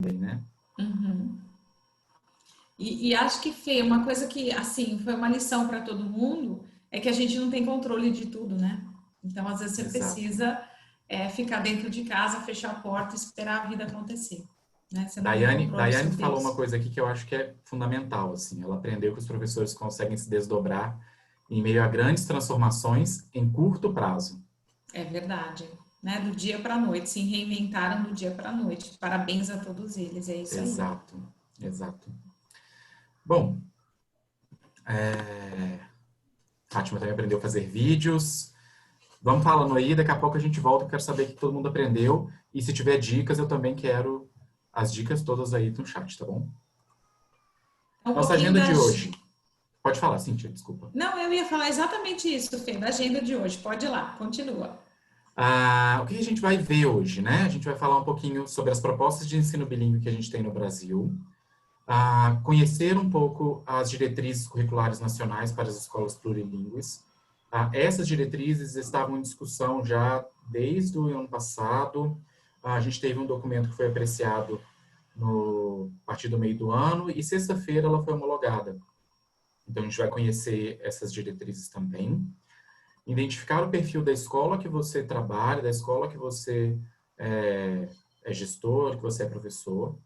né? Uhum. E acho que, Fê, uma coisa que, assim, foi uma lição para todo mundo é que a gente não tem controle de tudo, né? Então, às vezes, você Exato. precisa ficar dentro de casa, fechar a porta e esperar a vida acontecer, né? Você não tem controle Daiane sobre falou uma isso. coisa aqui que eu acho que é fundamental, assim. Ela aprendeu que os professores conseguem se desdobrar em meio a grandes transformações em curto prazo. É verdade, né? Do dia para a noite, se reinventaram do dia para a noite. Parabéns a todos eles, é isso aí. Exato, exato. Bom, Fátima também aprendeu a fazer vídeos. Vamos falando aí, daqui a pouco a gente volta, eu quero saber o que todo mundo aprendeu. E se tiver dicas, eu também quero as dicas todas aí no chat, tá bom? É um Nossa pouquinho agenda da. de hoje. Pode falar, Cíntia, desculpa. Não, eu ia falar exatamente isso, Fê, da agenda de hoje. Pode ir lá, continua. O que a gente vai ver hoje, né? A gente vai falar um pouquinho sobre as propostas de ensino bilíngue que a gente tem no Brasil, conhecer um pouco as diretrizes curriculares nacionais para as escolas plurilíngues. Essas diretrizes estavam em discussão já desde o ano passado. A gente teve um documento que foi apreciado a partir do meio do ano e sexta-feira ela foi homologada. Então, a gente vai conhecer essas diretrizes também. Identificar o perfil da escola que você trabalha, da escola que você é gestor, que você é professor,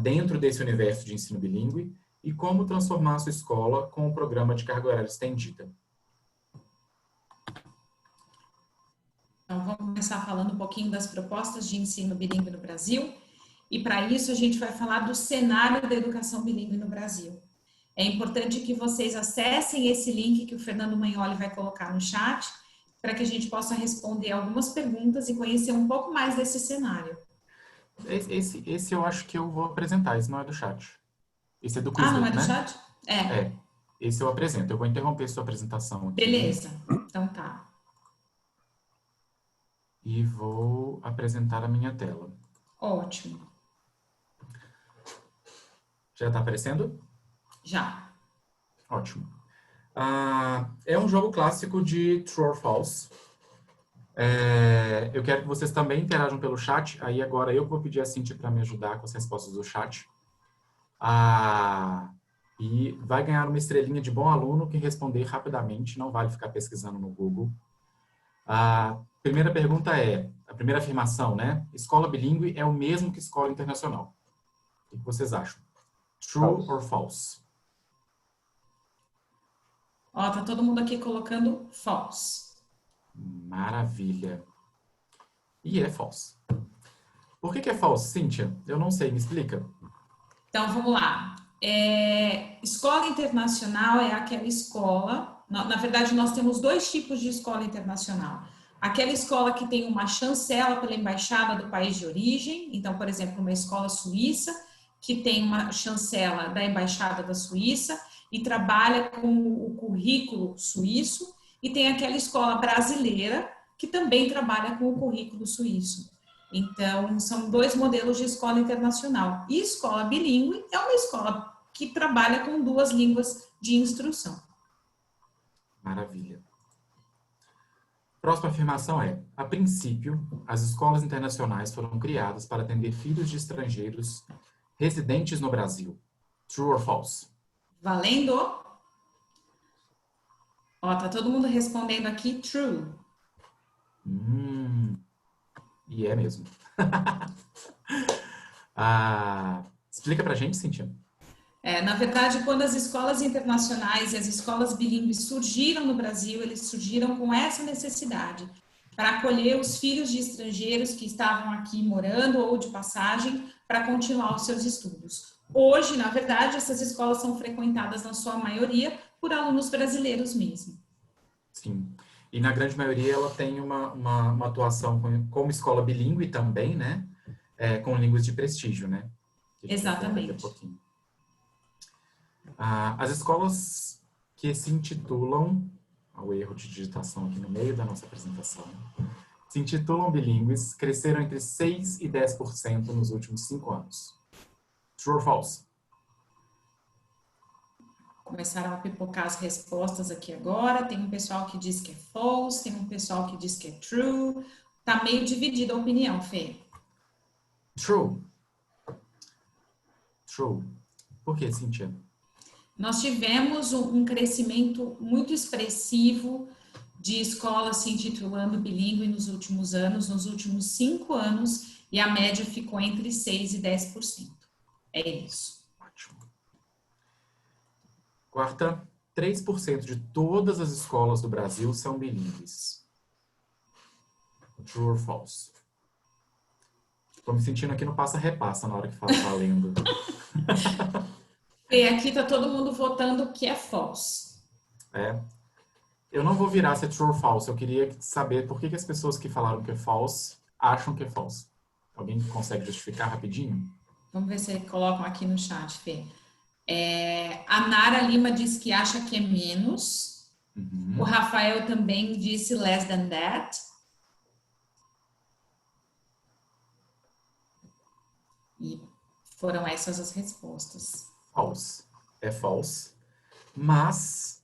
dentro desse universo de ensino bilíngue e como transformar a sua escola com o programa de carga horária estendida. Então, vamos começar falando um pouquinho das propostas de ensino bilíngue no Brasil. E para isso, a gente vai falar do cenário da educação bilíngue no Brasil. É importante que vocês acessem esse link que o Fernando Magnoli vai colocar no chat, para que a gente possa responder algumas perguntas e conhecer um pouco mais desse cenário. Esse eu acho que eu vou apresentar, esse não é do chat. Esse é do Ah, não é Quizlet, do né? chat? É, É, esse eu apresento. Eu vou interromper sua apresentação aqui beleza. Então tá. e vou apresentar a minha tela. Ótimo. Já está aparecendo? Já. Ótimo. É um jogo clássico de True or False. Eu quero que vocês também interajam pelo chat. Aí agora eu vou pedir a Cintia para me ajudar com as respostas do chat. E vai ganhar uma estrelinha de bom aluno que responder rapidamente. Não vale ficar pesquisando no Google. A primeira pergunta a primeira afirmação, né? Escola bilíngue é o mesmo que escola internacional. O que vocês acham? True or false? Ó, tá todo mundo aqui colocando false. Maravilha. E é false. Por que é false, Cíntia? Eu não sei, me explica. Então, vamos lá. Escola internacional é aquela escola. Na verdade, nós temos dois tipos de escola internacional. Aquela escola que tem uma chancela pela embaixada do país de origem. Então, por exemplo, uma escola suíça que tem uma chancela da embaixada da Suíça e trabalha com o currículo suíço. E tem aquela escola brasileira que também trabalha com o currículo suíço. Então, são dois modelos de escola internacional. E escola bilíngue é uma escola que trabalha com duas línguas de instrução. Maravilha. Próxima afirmação a princípio, as escolas internacionais foram criadas para atender filhos de estrangeiros residentes no Brasil. True or false? Valendo? Ó, tá todo mundo respondendo aqui true. E é mesmo. Explica pra gente, Cintia. Na verdade, quando as escolas internacionais e as escolas bilíngues surgiram no Brasil, eles surgiram com essa necessidade para acolher os filhos de estrangeiros que estavam aqui morando ou de passagem para continuar os seus estudos. Hoje, na verdade, essas escolas são frequentadas, na sua maioria, por alunos brasileiros mesmo. Sim. E na grande maioria ela tem uma atuação como escola bilíngue também, né? Com línguas de prestígio, né? Que a gente vai ver daqui a Exatamente. pouquinho. As escolas que se intitulam, ao erro de digitação aqui no meio da nossa apresentação, se intitulam bilíngues, cresceram entre 6% e 10% nos últimos 5 anos. True or false? Começaram a pipocar as respostas aqui agora. Tem um pessoal que diz que é false, tem um pessoal que diz que é true. Tá meio dividida a opinião, Fê. True. true. Por que, Cíntia? Nós tivemos um crescimento muito expressivo de escolas se intitulando bilíngue nos últimos anos, nos últimos 5 anos, e a média ficou entre 6% e 10%. É isso. Ótimo. Quarta, 3% de todas as escolas do Brasil são bilíngues. True or false? Estou me sentindo aqui no passa-repassa na hora que fala valendo. E aqui está todo mundo votando que é false. Eu não vou virar se é true ou false. Eu queria saber por que as pessoas que falaram que é false acham que é false. Alguém consegue justificar rapidinho? Vamos ver se colocam aqui no chat, Fê. A Nara Lima diz que acha que é menos. O Rafael também disse less than that. E foram essas as respostas. False. É false. Mas,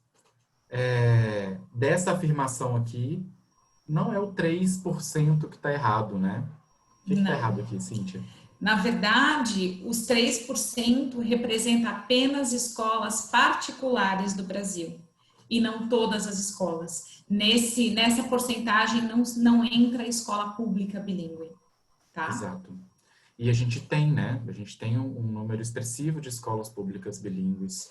dessa afirmação aqui, não é o 3% que está errado, né? O que está errado aqui, Cíntia? Na verdade, os 3% representa apenas escolas particulares do Brasil e não todas as escolas. Nessa porcentagem não entra a escola pública bilíngue, tá? Exato. E a gente tem, né? A gente tem um número expressivo de escolas públicas bilíngues,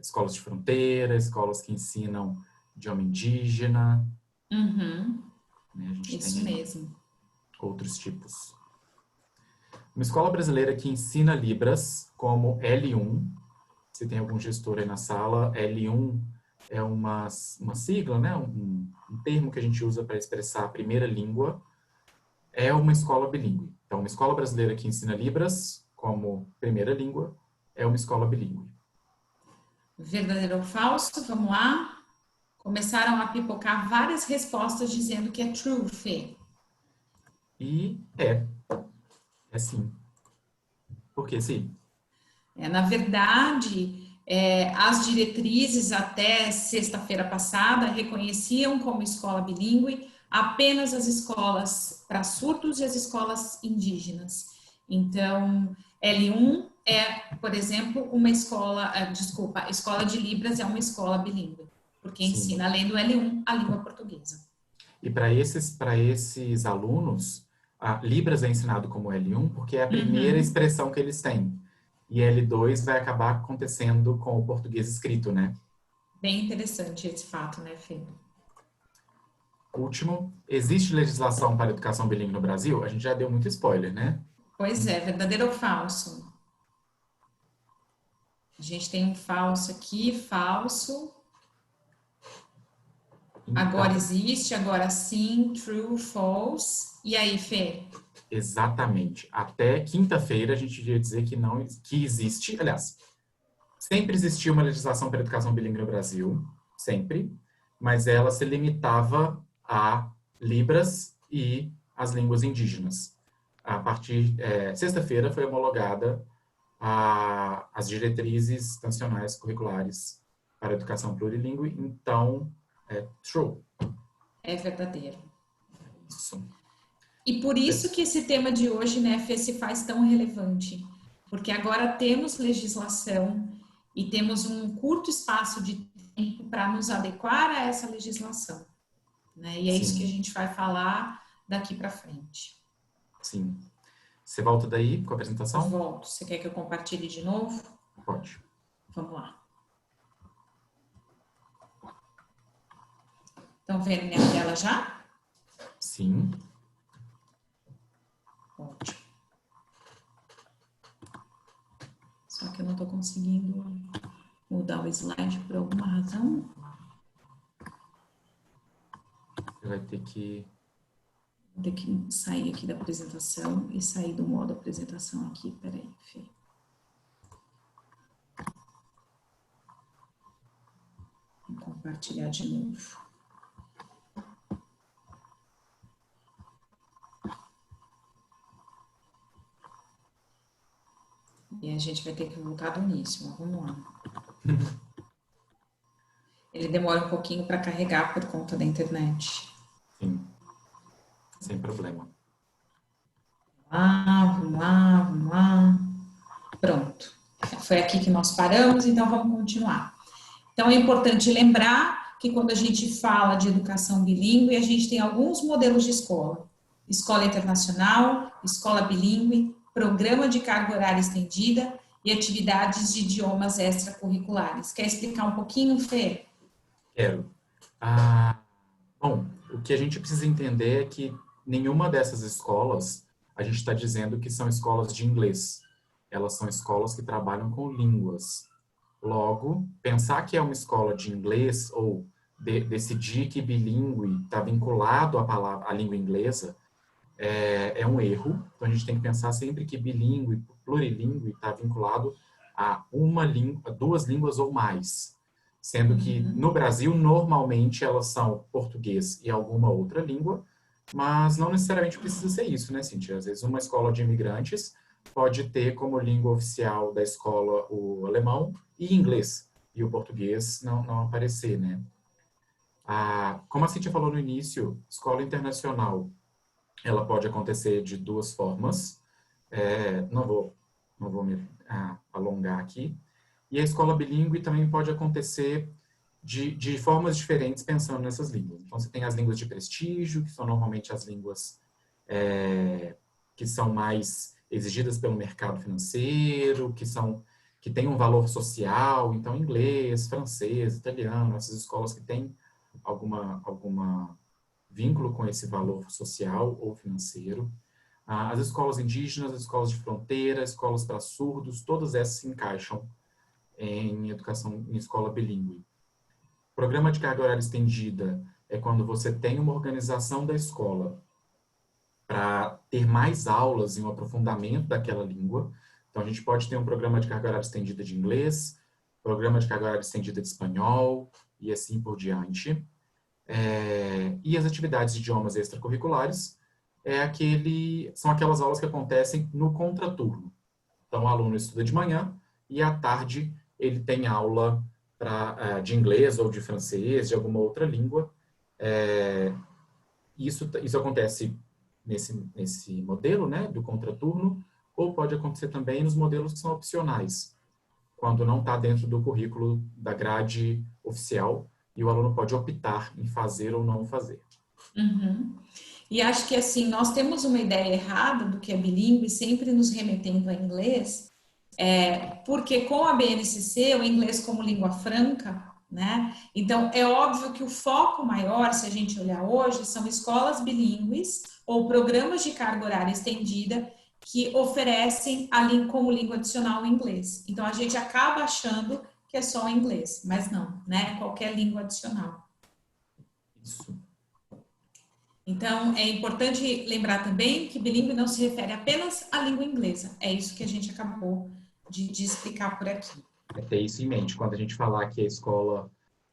escolas de fronteira, escolas que ensinam idioma indígena. Né? A gente Isso tem mesmo. outros tipos. Uma escola brasileira que ensina Libras como L1, se tem algum gestor aí na sala, L1 é uma sigla, né? Um termo que a gente usa para expressar a primeira língua, é uma escola bilíngue. Então, uma escola brasileira que ensina Libras como primeira língua é uma escola bilíngue. Verdadeiro ou falso? Vamos lá. Começaram a pipocar várias respostas dizendo que é true, Fê. E é sim. Por que sim? Na verdade, as diretrizes até sexta-feira passada reconheciam como escola bilíngue apenas as escolas para surdos e as escolas indígenas. Então, L1 é, por exemplo, uma escola, a escola de Libras é uma escola bilíngue, porque ensina, além do L1, a língua portuguesa. E para esses alunos, a Libras é ensinado como L1 porque é a primeira expressão que eles têm. E L2 vai acabar acontecendo com o português escrito, né? Bem interessante esse fato, né, Fê? Último, existe legislação para educação bilíngue no Brasil? A gente já deu muito spoiler, né? Pois é, verdadeiro ou falso? A gente tem um falso aqui, falso. Então, Agora existe, agora sim, true, false. E aí, Fê? exatamente. Até quinta-feira a gente iria dizer que existe, aliás, sempre existiu uma legislação para educação bilíngue no Brasil, sempre, mas ela se limitava a Libras e as línguas indígenas. A partir sexta-feira foi homologada as diretrizes nacionais curriculares para a educação plurilingüe, então é true. É verdadeiro. Isso. E por isso que esse tema de hoje, né, Fê, se faz tão relevante. Porque agora temos legislação e temos um curto espaço de tempo para nos adequar a essa legislação. Né? E é isso que a gente vai falar daqui para frente. Sim. Você volta daí com a apresentação? Eu volto. Você quer que eu compartilhe de novo? Pode. Vamos lá. Estão vendo minha tela já? Sim. Ótimo. Só que eu não estou conseguindo mudar o slide por alguma razão. Você vai ter que... Vou ter que sair aqui da apresentação e sair do modo apresentação aqui. Peraí, Fê. Vou compartilhar de novo. E a gente vai ter que voltar do início, mas vamos lá. Ele demora um pouquinho para carregar por conta da internet. Sim. Sem problema. Vamos lá, vamos lá, vamos lá. Pronto. Foi aqui que nós paramos, então vamos continuar. Então, é importante lembrar que quando a gente fala de educação bilíngue, a gente tem alguns modelos de escola. Escola internacional, escola bilíngue, programa de carga horária estendida e atividades de idiomas extracurriculares. Quer explicar um pouquinho, Fê? Quero. Bom, o que a gente precisa entender é que nenhuma dessas escolas, a gente está dizendo que são escolas de inglês. Elas são escolas que trabalham com línguas. Logo, pensar que é uma escola de inglês ou decidir que bilíngue está vinculado à língua inglesa é um erro. Então, a gente tem que pensar sempre que bilíngue, plurilíngue, está vinculado a uma língua, duas línguas ou mais. Sendo que no Brasil, normalmente, elas são português e alguma outra língua, mas não necessariamente precisa ser isso, né, Cintia? Às vezes, uma escola de imigrantes pode ter como língua oficial da escola o alemão e inglês, e o português não aparecer, né? Como a Cintia falou no início, escola internacional, ela pode acontecer de duas formas. Não vou me alongar aqui. E a escola bilíngue também pode acontecer de formas diferentes, pensando nessas línguas. Então, você tem as línguas de prestígio, que são normalmente as línguas que são mais exigidas pelo mercado financeiro, que têm um valor social. Então, inglês, francês, italiano, essas escolas que têm alguma vínculo com esse valor social ou financeiro. As escolas indígenas, as escolas de fronteira, escolas para surdos, todas essas se encaixam em educação em escola bilíngue. Programa de carga horária estendida é quando você tem uma organização da escola para ter mais aulas e um aprofundamento daquela língua. Então, a gente pode ter um programa de carga horária estendida de inglês, programa de carga horária estendida de espanhol e assim por diante. E as atividades de idiomas extracurriculares são aquelas aulas que acontecem no contraturno. Então, o aluno estuda de manhã e à tarde ele tem aula de inglês ou de francês, de alguma outra língua. Isso acontece nesse modelo, né, do contraturno, ou pode acontecer também nos modelos que são opcionais, quando não está dentro do currículo da grade oficial e o aluno pode optar em fazer ou não fazer. Uhum. E acho que assim, nós temos uma ideia errada do que é bilíngue, sempre nos remetendo a inglês, porque com a BNCC, o inglês como língua franca, né? Então, é óbvio que o foco maior, se a gente olhar hoje, são escolas bilíngues ou programas de carga horária estendida que oferecem como língua adicional o inglês. Então, a gente acaba achando que é só o inglês, mas não, né? Qualquer língua adicional. Isso. Então, é importante lembrar também que bilíngue não se refere apenas à língua inglesa. É isso que a gente acabou de explicar por aqui. Ter isso em mente. Quando a gente falar que a escola...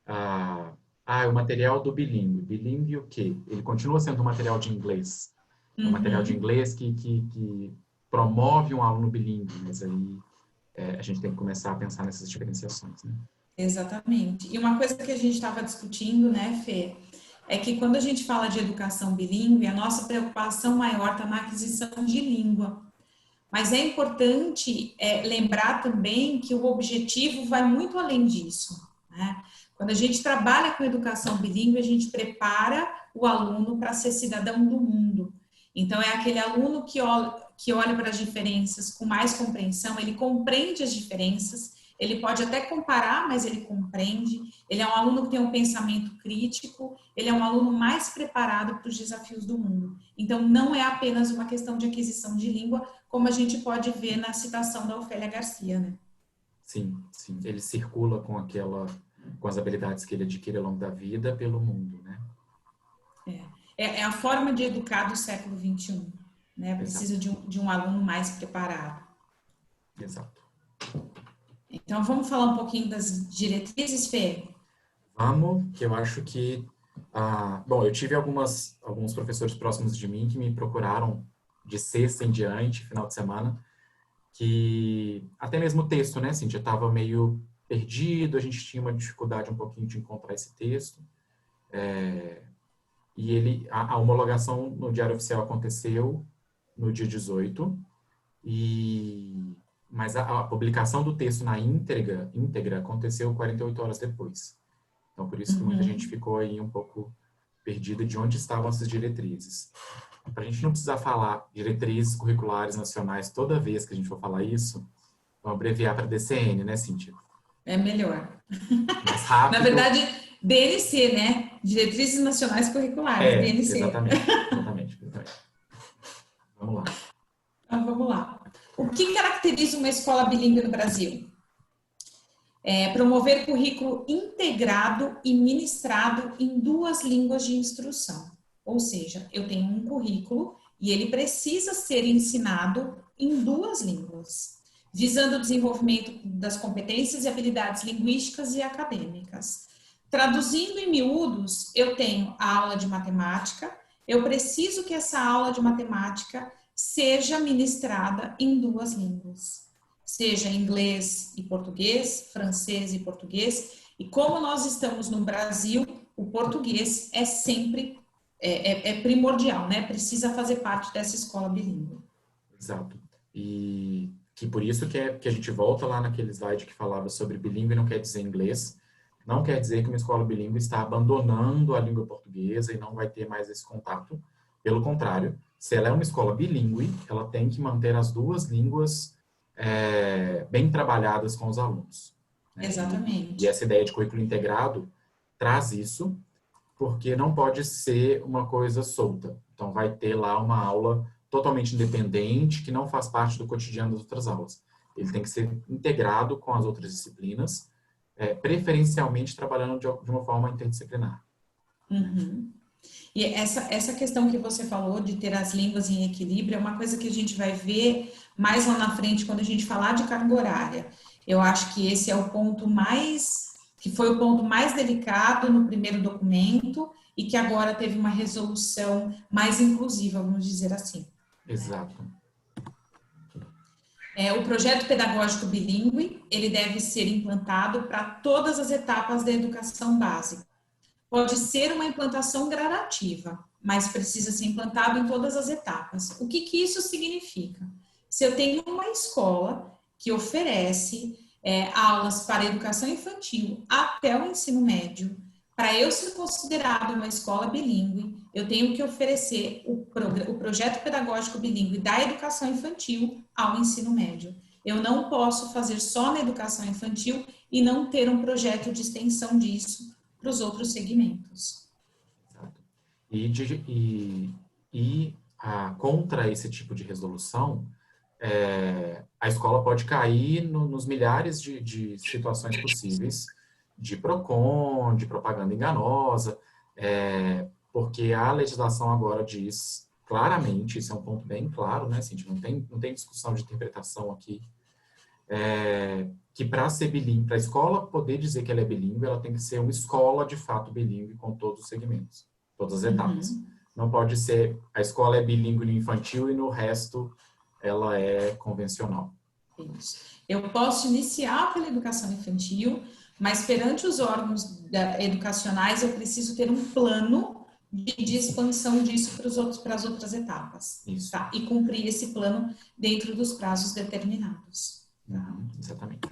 o material do bilíngue. Bilíngue o quê? Ele continua sendo um material de inglês. É um material de inglês que promove um aluno bilíngue, mas aí a gente tem que começar a pensar nessas diferenciações, né? Exatamente. E uma coisa que a gente estava discutindo, né, Fê, é que quando a gente fala de educação bilíngue, a nossa preocupação maior está na aquisição de língua. Mas é importante lembrar também que o objetivo vai muito além disso, né? Quando a gente trabalha com educação bilíngue, a gente prepara o aluno para ser cidadão do mundo. Então, é aquele aluno que olha para as diferenças com mais compreensão, ele compreende as diferenças, ele pode até comparar, mas ele compreende. Ele é um aluno que tem um pensamento crítico, ele é um aluno mais preparado para os desafios do mundo. Então, não é apenas uma questão de aquisição de língua, como a gente pode ver na citação da Ofélia Garcia, né? Sim, sim. Ele circula com as habilidades que ele adquire ao longo da vida pelo mundo, né? É a forma de educar do século XXI, né? Precisa de um aluno mais preparado. Exato. Então, vamos falar um pouquinho das diretrizes, Fê? Vamos, que eu acho que... bom, eu tive alguns professores próximos de mim que me procuraram de sexta em diante, final de semana, que até mesmo o texto, né, Cíntia, estava meio perdido, a gente tinha uma dificuldade um pouquinho de encontrar esse texto. E a homologação no Diário Oficial aconteceu no dia 18, mas a publicação do texto na íntegra aconteceu 48 horas depois. Então, por isso que muita gente ficou aí um pouco perdida de onde estavam essas diretrizes. Para a gente não precisar falar diretrizes curriculares nacionais toda vez que a gente for falar isso, vamos abreviar para DCN, né, Cíntia? É melhor. Mais Na rápido. verdade, DNC, né? Diretrizes Nacionais Curriculares, DNC. Exatamente. Vamos lá. Então, vamos lá. O que caracteriza uma escola bilíngue no Brasil? Promover currículo integrado e ministrado em 2 línguas de instrução. Ou seja, eu tenho um currículo e ele precisa ser ensinado em 2 línguas, visando o desenvolvimento das competências e habilidades linguísticas e acadêmicas. Traduzindo em miúdos, eu tenho a aula de matemática, eu preciso que essa aula de matemática seja ministrada em 2 línguas, seja inglês e português, francês e português, e como nós estamos no Brasil, o português é sempre primordial, né? Precisa fazer parte dessa escola bilíngue. Exato. E que por isso que a gente volta lá naquele slide que falava sobre bilíngue não quer dizer inglês, não quer dizer que uma escola bilíngue está abandonando a língua portuguesa e não vai ter mais esse contato. Pelo contrário, se ela é uma escola bilíngue, ela tem que manter as 2 línguas bem trabalhadas com os alunos. Né? Exatamente. E essa ideia de currículo integrado traz isso, porque não pode ser uma coisa solta. Então, vai ter lá uma aula totalmente independente, que não faz parte do cotidiano das outras aulas. Ele tem que ser integrado com as outras disciplinas, preferencialmente trabalhando de uma forma interdisciplinar. Uhum. E essa questão que você falou de ter as línguas em equilíbrio é uma coisa que a gente vai ver mais lá na frente quando a gente falar de carga horária. Eu acho que esse é o ponto que foi o ponto mais delicado no primeiro documento e que agora teve uma resolução mais inclusiva, vamos dizer assim. Exato. O projeto pedagógico bilíngue, ele deve ser implantado para todas as etapas da educação básica. Pode ser uma implantação gradativa, mas precisa ser implantado em todas as etapas. O que isso significa? Se eu tenho uma escola que oferece aulas para educação infantil até o ensino médio, para eu ser considerado uma escola bilíngue, eu tenho que oferecer o projeto pedagógico bilíngue da educação infantil ao ensino médio. Eu não posso fazer só na educação infantil e não ter um projeto de extensão disso para os outros segmentos. Exato. Contra esse tipo de resolução, a escola pode cair nos milhares de situações possíveis, de PROCON, de propaganda enganosa, porque a legislação agora diz claramente, isso é um ponto bem claro, né, Cintia? Não tem discussão de interpretação aqui, que para ser bilíngue, para a escola poder dizer que ela é bilíngue, ela tem que ser uma escola de fato bilíngue com todos os segmentos, todas as etapas. Não pode ser a escola é bilíngue no infantil e no resto ela é convencional. Isso. Eu posso iniciar pela educação infantil, mas perante os órgãos educacionais eu preciso ter um plano de expansão disso para as outras etapas. Isso. Tá? E cumprir esse plano dentro dos prazos determinados. Tá? Exatamente.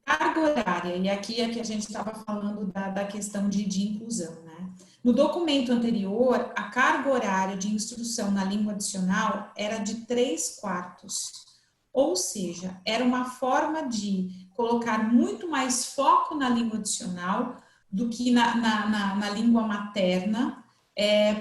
Carga horária, e aqui é que a gente estava falando da questão de inclusão, né? No documento anterior, a carga horária de instrução na língua adicional era de 3/4, ou seja, era uma forma de colocar muito mais foco na língua adicional do que na língua materna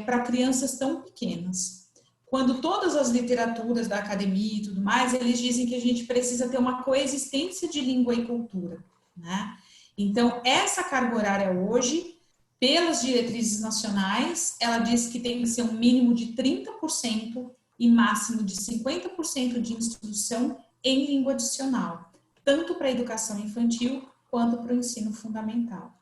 para crianças tão pequenas. Quando todas as literaturas da academia e tudo mais, eles dizem que a gente precisa ter uma coexistência de língua e cultura, né? Então, essa carga horária hoje, pelas diretrizes nacionais, ela diz que tem que ser um mínimo de 30% e máximo de 50% de instrução em língua adicional, tanto para a educação infantil quanto para o ensino fundamental.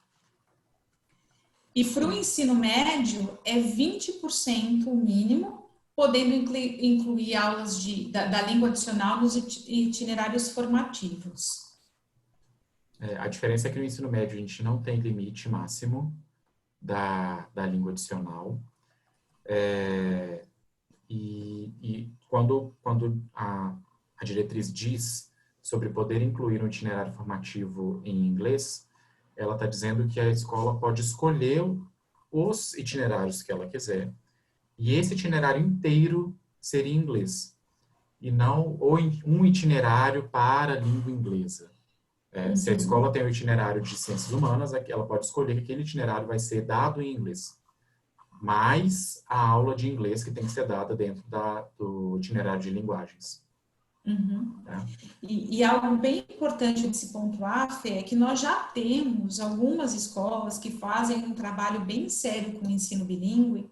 E para o ensino médio, é 20% o mínimo, podendo incluir aulas da língua adicional nos itinerários formativos. A diferença é que no ensino médio a gente não tem limite máximo da língua adicional. E quando a diretriz diz sobre poder incluir um itinerário formativo em inglês, ela está dizendo que a escola pode escolher os itinerários que ela quiser, e esse itinerário inteiro seria em inglês, e não um itinerário para a língua inglesa. Se a escola tem o itinerário de ciências humanas, ela pode escolher que aquele itinerário vai ser dado em inglês, mais a aula de inglês que tem que ser dada dentro do itinerário de linguagens. Tá? E algo bem importante de se pontuar, Fê, é que nós já temos algumas escolas que fazem um trabalho bem sério com o ensino bilíngue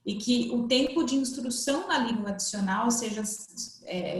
e que o tempo de instrução na língua adicional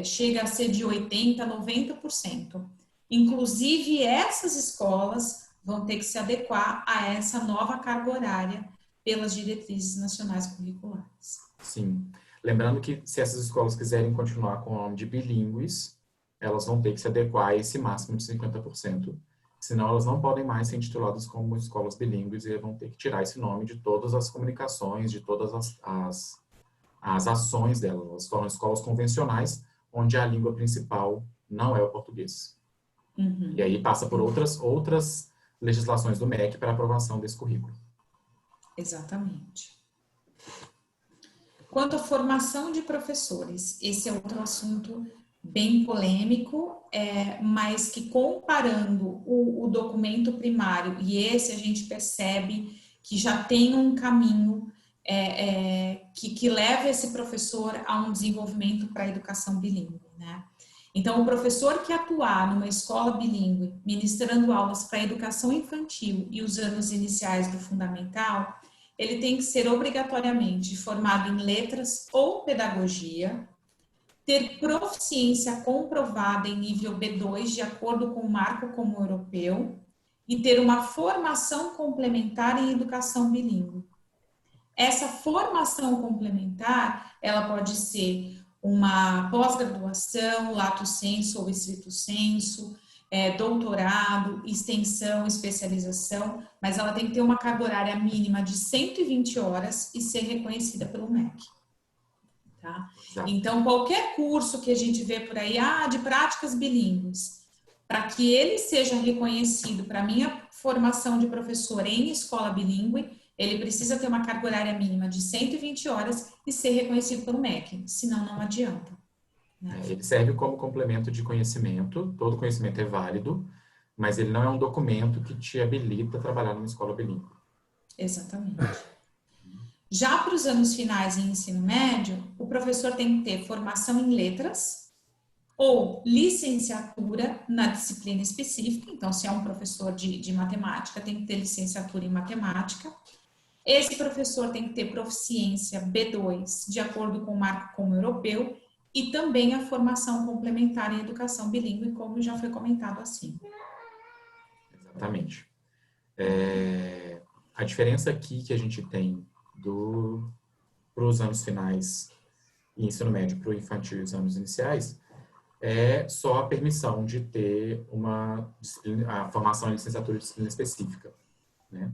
chega a ser de 80% a 90%. Inclusive, essas escolas vão ter que se adequar a essa nova carga horária pelas diretrizes nacionais curriculares. Sim. Lembrando que se essas escolas quiserem continuar com o nome de bilíngues, elas vão ter que se adequar a esse máximo de 50%. Senão, elas não podem mais ser intituladas como escolas bilíngues e vão ter que tirar esse nome de todas as comunicações, de todas as ações delas. Elas tornam escolas convencionais, onde a língua principal não é o português. E aí passa por outras legislações do MEC para aprovação desse currículo. Exatamente. Quanto à formação de professores, esse é outro assunto bem polêmico, mas que comparando o documento primário e esse, a gente percebe que já tem um caminho que leva esse professor a um desenvolvimento para a educação bilíngue, né? Então, o professor que atuar numa escola bilíngue, ministrando aulas para a educação infantil e os anos iniciais do fundamental, ele tem que ser obrigatoriamente formado em letras ou pedagogia, ter proficiência comprovada em nível B2, de acordo com o Marco Comum Europeu, e ter uma formação complementar em educação bilíngue. Essa formação complementar, ela pode ser uma pós-graduação, lato sensu ou estrito sensu, doutorado, extensão, especialização, mas ela tem que ter uma carga horária mínima de 120 horas e ser reconhecida pelo MEC. Tá? Então, qualquer curso que a gente vê por aí, de práticas bilíngues, para que ele seja reconhecido para a minha formação de professor em escola bilíngue, ele precisa ter uma carga horária mínima de 120 horas e ser reconhecido pelo MEC, senão não adianta. Né? Ele serve como complemento de conhecimento, todo conhecimento é válido, mas ele não é um documento que te habilita a trabalhar numa escola bilíngue. Exatamente. Já para os anos finais em ensino médio, o professor tem que ter formação em letras ou licenciatura na disciplina específica. Então, se é um professor de matemática, tem que ter licenciatura em matemática. Esse professor tem que ter proficiência B2, de acordo com o Marco Comum Europeu, e também a formação complementar em educação bilíngue, como já foi comentado assim. Exatamente. A diferença aqui que a gente tem para os anos finais e ensino médio para o infantil e os anos iniciais é só a permissão de ter a formação em licenciatura de disciplina específica, né?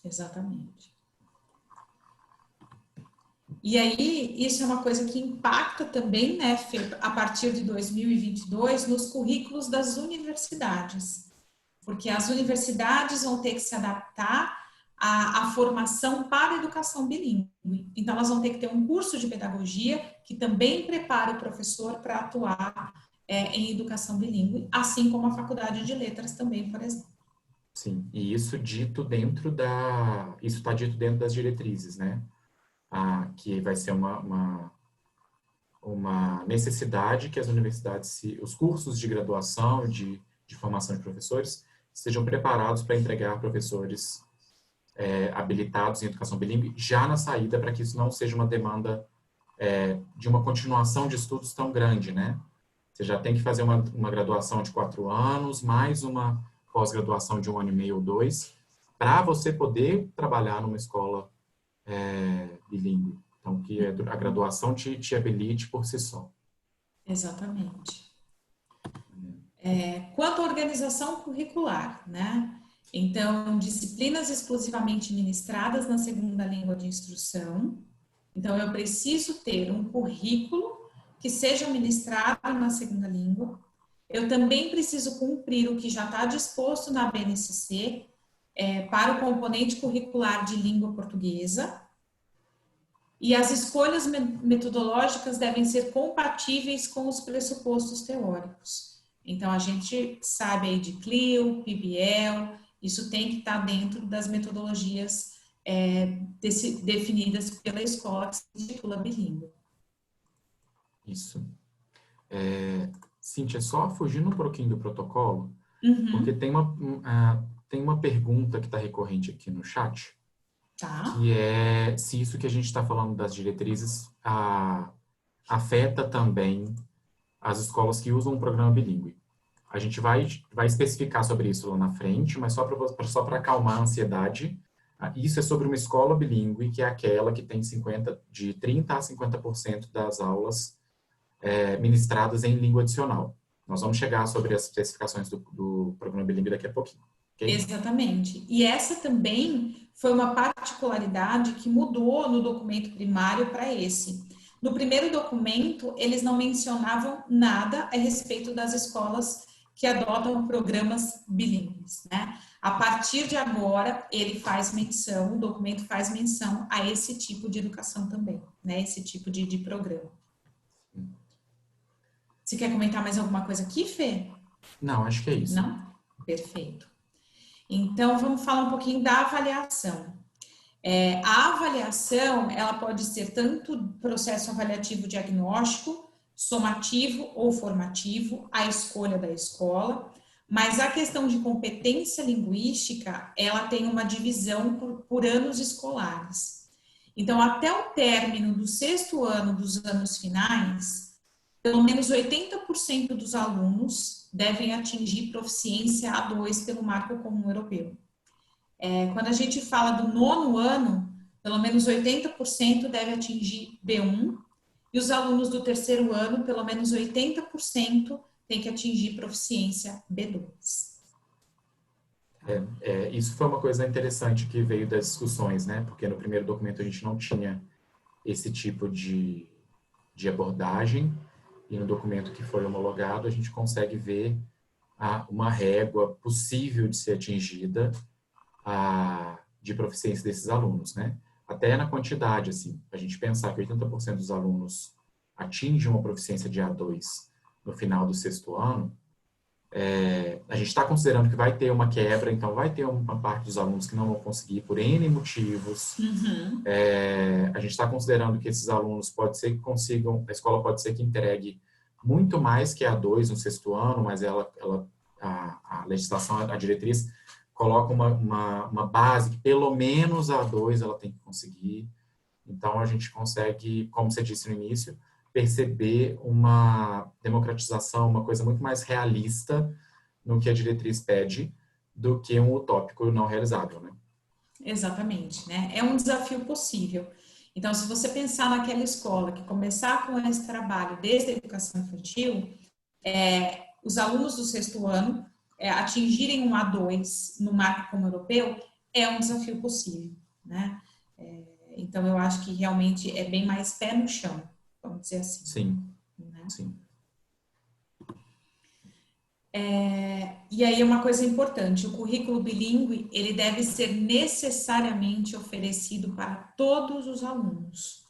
Exatamente. E aí, isso é uma coisa que impacta também, né, Fê, a partir de 2022, nos currículos das universidades. Porque as universidades vão ter que se adaptar à formação para a educação bilíngue. Então, elas vão ter que ter um curso de pedagogia que também prepara o professor para atuar em educação bilíngue, assim como a faculdade de letras também, por exemplo. Sim, e isso está dito dentro das diretrizes, né? Que vai ser uma necessidade que as universidades, os cursos de graduação de formação de professores, sejam preparados para entregar professores habilitados em educação bilíngue já na saída, para que isso não seja uma demanda de uma continuação de estudos tão grande, né? Você já tem que fazer uma graduação de 4 anos, mais uma pós-graduação de 1 ano e meio ou 2, para você poder trabalhar numa escola bilíngue. Então, que a graduação te habilite por si só. Exatamente. Quanto à organização curricular, né? Então, disciplinas exclusivamente ministradas na segunda língua de instrução. Então, eu preciso ter um currículo que seja ministrado na segunda língua. eu também preciso cumprir o que já está disposto na BNCC para o componente curricular de língua portuguesa, e as escolhas metodológicas devem ser compatíveis com os pressupostos teóricos. Então, a gente sabe aí de CLIO, PBL, isso tem que estar dentro das metodologias definidas pela escola que se intitula bilíngue. Isso. Cíntia, só fugindo um pouquinho do protocolo, porque tem uma pergunta que está recorrente aqui no chat, que é se isso que a gente está falando das diretrizes afeta também as escolas que usam um programa bilíngue. A gente vai especificar sobre isso lá na frente, mas só para acalmar a ansiedade, isso é sobre uma escola bilíngue, que é aquela que tem de 30% a 50% das aulas ministradas em língua adicional. Nós vamos chegar sobre as especificações do programa bilíngue daqui a pouquinho. Okay? Exatamente. E essa também foi uma particularidade que mudou no documento primário para esse. No primeiro documento, eles não mencionavam nada a respeito das escolas que adotam programas bilíngues, né? A partir de agora, o documento faz menção a esse tipo de educação também, né? Esse tipo de programa. Você quer comentar mais alguma coisa aqui, Fê? Não, acho que é isso. Não? Perfeito. Então, vamos falar um pouquinho da avaliação. A avaliação, ela pode ser tanto processo avaliativo diagnóstico, somativo ou formativo, a escolha da escola, mas a questão de competência linguística, ela tem uma divisão por anos escolares. Então, até o término do 6º ano dos anos finais, pelo menos 80% dos alunos devem atingir proficiência A2 pelo Marco Comum Europeu. Quando a gente fala do 9º ano, pelo menos 80% deve atingir B1, e os alunos do 3º ano, pelo menos 80% tem que atingir proficiência B2. Isso foi uma coisa interessante que veio das discussões, né? Porque no primeiro documento a gente não tinha esse tipo de abordagem, e no documento que foi homologado a gente consegue ver uma régua possível de ser atingida de proficiência desses alunos, né? Até na quantidade, assim, a gente pensar que 80% dos alunos atingem uma proficiência de A2 no final do 6º ano, a gente está considerando que vai ter uma quebra, então vai ter uma parte dos alunos que não vão conseguir por N motivos. A gente está considerando que esses alunos pode ser que consigam, a escola pode ser que entregue muito mais que A2 no 6º ano, mas a legislação, a diretriz, coloca uma base que pelo menos A2 ela tem que conseguir. Então, a gente consegue, como você disse no início, perceber uma democratização, uma coisa muito mais realista no que a diretriz pede do que um utópico não realizável, né? Exatamente, né? É um desafio possível. Então, se você pensar naquela escola que começar com esse trabalho desde a educação infantil, os alunos do 6º ano atingirem um A2 no Marco Comum Europeu é um desafio possível, né? Então, eu acho que realmente é bem mais pé no chão, vamos dizer assim. Sim, né? sim. E aí, uma coisa importante, o currículo bilíngue, ele deve ser necessariamente oferecido para todos os alunos.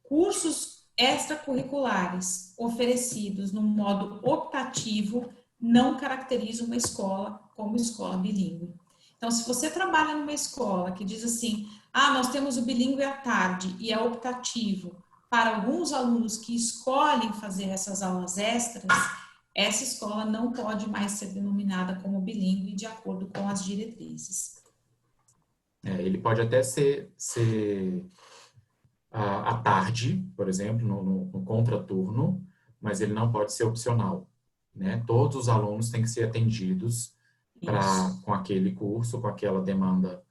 Cursos extracurriculares oferecidos no modo optativo não caracterizam uma escola como escola bilíngue. Então, se você trabalha numa escola que diz assim, nós temos o bilíngue à tarde e é optativo para alguns alunos que escolhem fazer essas aulas extras, essa escola não pode mais ser denominada como bilíngue de acordo com as diretrizes. Ele pode até ser à tarde, por exemplo, no contraturno, mas ele não pode ser opcional, né? Todos os alunos têm que ser atendidos com aquele curso, com aquela demanda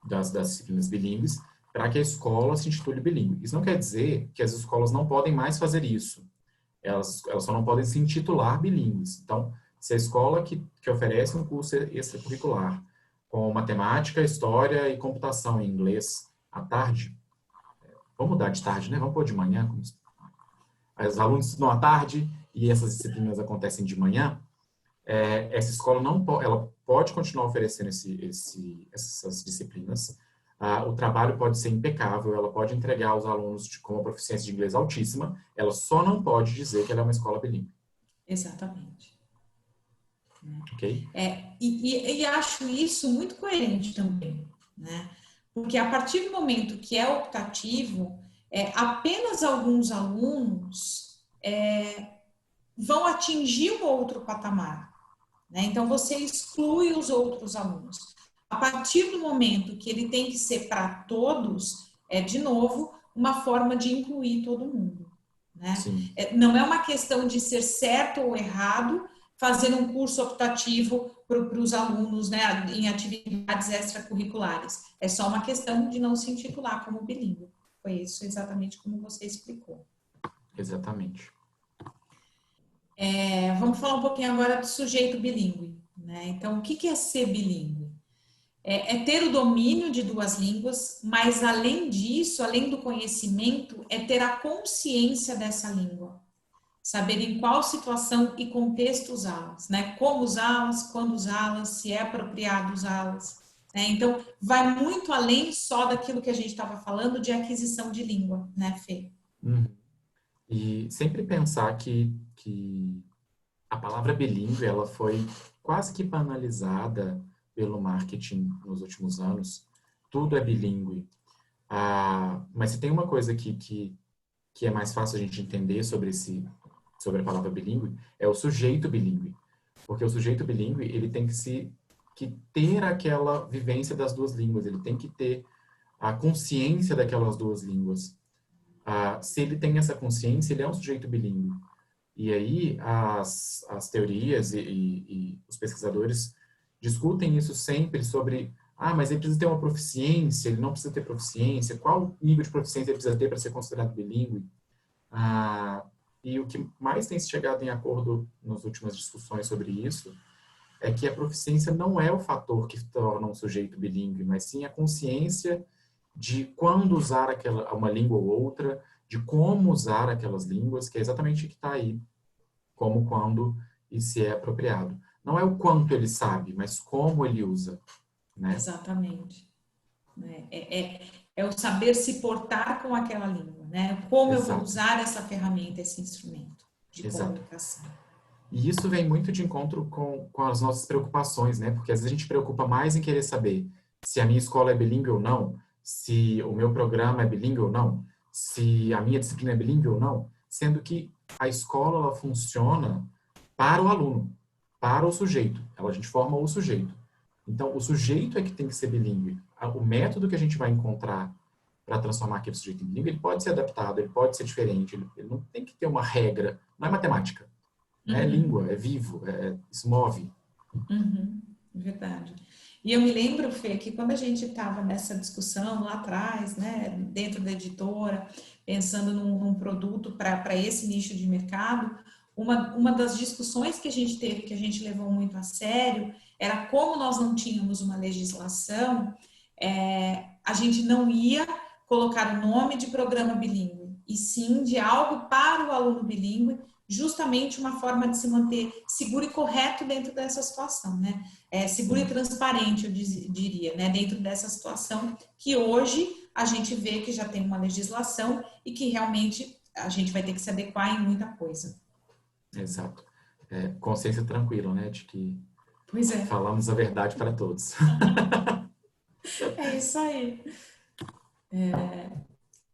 das disciplinas bilíngues, para que a escola se intitule bilíngue. Isso não quer dizer que as escolas não podem mais fazer isso. Elas só não podem se intitular bilíngues. Então, se a escola que oferece um curso extracurricular com matemática, história e computação em inglês à tarde, vamos mudar de tarde, né? Vamos pôr de manhã. Os alunos estudam à tarde e essas disciplinas acontecem de manhã, essa escola ela pode continuar oferecendo essas disciplinas. O trabalho pode ser impecável, ela pode entregar aos alunos com uma proficiência de inglês altíssima, ela só não pode dizer que ela é uma escola bilíngue. Exatamente. Ok? E acho isso muito coerente também, né? Porque a partir do momento que é optativo, apenas alguns alunos vão atingir um outro patamar, né? Então, você exclui os outros alunos. A partir do momento que ele tem que ser para todos, de novo, uma forma de incluir todo mundo, né? Não é uma questão de ser certo ou errado fazer um curso optativo para os alunos, né, em atividades extracurriculares. É só uma questão de não se intitular como bilíngue. Foi isso exatamente como você explicou. Exatamente. Vamos falar um pouquinho agora do sujeito bilíngue, né? Então, o que é ser bilíngue? É ter o domínio de duas línguas, mas além disso, além do conhecimento, é ter a consciência dessa língua. Saber em qual situação e contexto usá-las, né? Como usá-las, quando usá-las, se é apropriado usá-las, né? Então, vai muito além só daquilo que a gente estava falando de aquisição de língua, né, Fê? E sempre pensar que a palavra bilíngue, ela foi quase que banalizada pelo marketing nos últimos anos. Tudo é bilíngue. Mas se tem uma coisa que é mais fácil a gente entender sobre a palavra bilíngue, é o sujeito bilíngue. Porque o sujeito bilíngue, ele tem que ter aquela vivência das duas línguas, ele tem que ter a consciência daquelas duas línguas. Se ele tem essa consciência, ele é um sujeito bilíngue. E aí as teorias e os pesquisadores discutem isso sempre sobre, mas ele precisa ter uma proficiência, ele não precisa ter proficiência, qual nível de proficiência ele precisa ter para ser considerado bilíngue? E o que mais tem se chegado em acordo nas últimas discussões sobre isso é que a proficiência não é o fator que torna um sujeito bilíngue, mas sim a consciência de quando usar uma língua ou outra, de como usar aquelas línguas, que é exatamente o que está aí, como, quando e se é apropriado. Não é o quanto ele sabe, mas como ele usa, né? Exatamente. É o saber se portar com aquela língua, né? Como eu vou usar essa ferramenta, esse instrumento de comunicação. E isso vem muito de encontro com as nossas preocupações, né? Porque às vezes a gente preocupa mais em querer saber se a minha escola é bilíngue ou não, se o meu programa é bilíngue ou não, se a minha disciplina é bilíngue ou não, sendo que a escola ela funciona para o aluno, para o sujeito. A gente forma o sujeito. Então, o sujeito é que tem que ser bilíngue. O método que a gente vai encontrar para transformar aquele sujeito em bilíngue, ele pode ser adaptado, ele pode ser diferente, ele não tem que ter uma regra. Não é matemática. É língua, é vivo, se move. Verdade. E eu me lembro, Fê, que quando a gente estava nessa discussão lá atrás, né, dentro da editora, pensando num produto para esse nicho de mercado, uma das discussões que a gente teve, que a gente levou muito a sério, era como nós não tínhamos uma legislação, a gente não ia colocar o nome de programa bilíngue, e sim de algo para o aluno bilíngue, justamente uma forma de se manter seguro e correto dentro dessa situação, né? Seguro e transparente, eu diria, né? Dentro dessa situação que hoje a gente vê que já tem uma legislação e que realmente a gente vai ter que se adequar em muita coisa. Exato. Consciência tranquila, né? De que falamos a verdade para todos. É isso aí.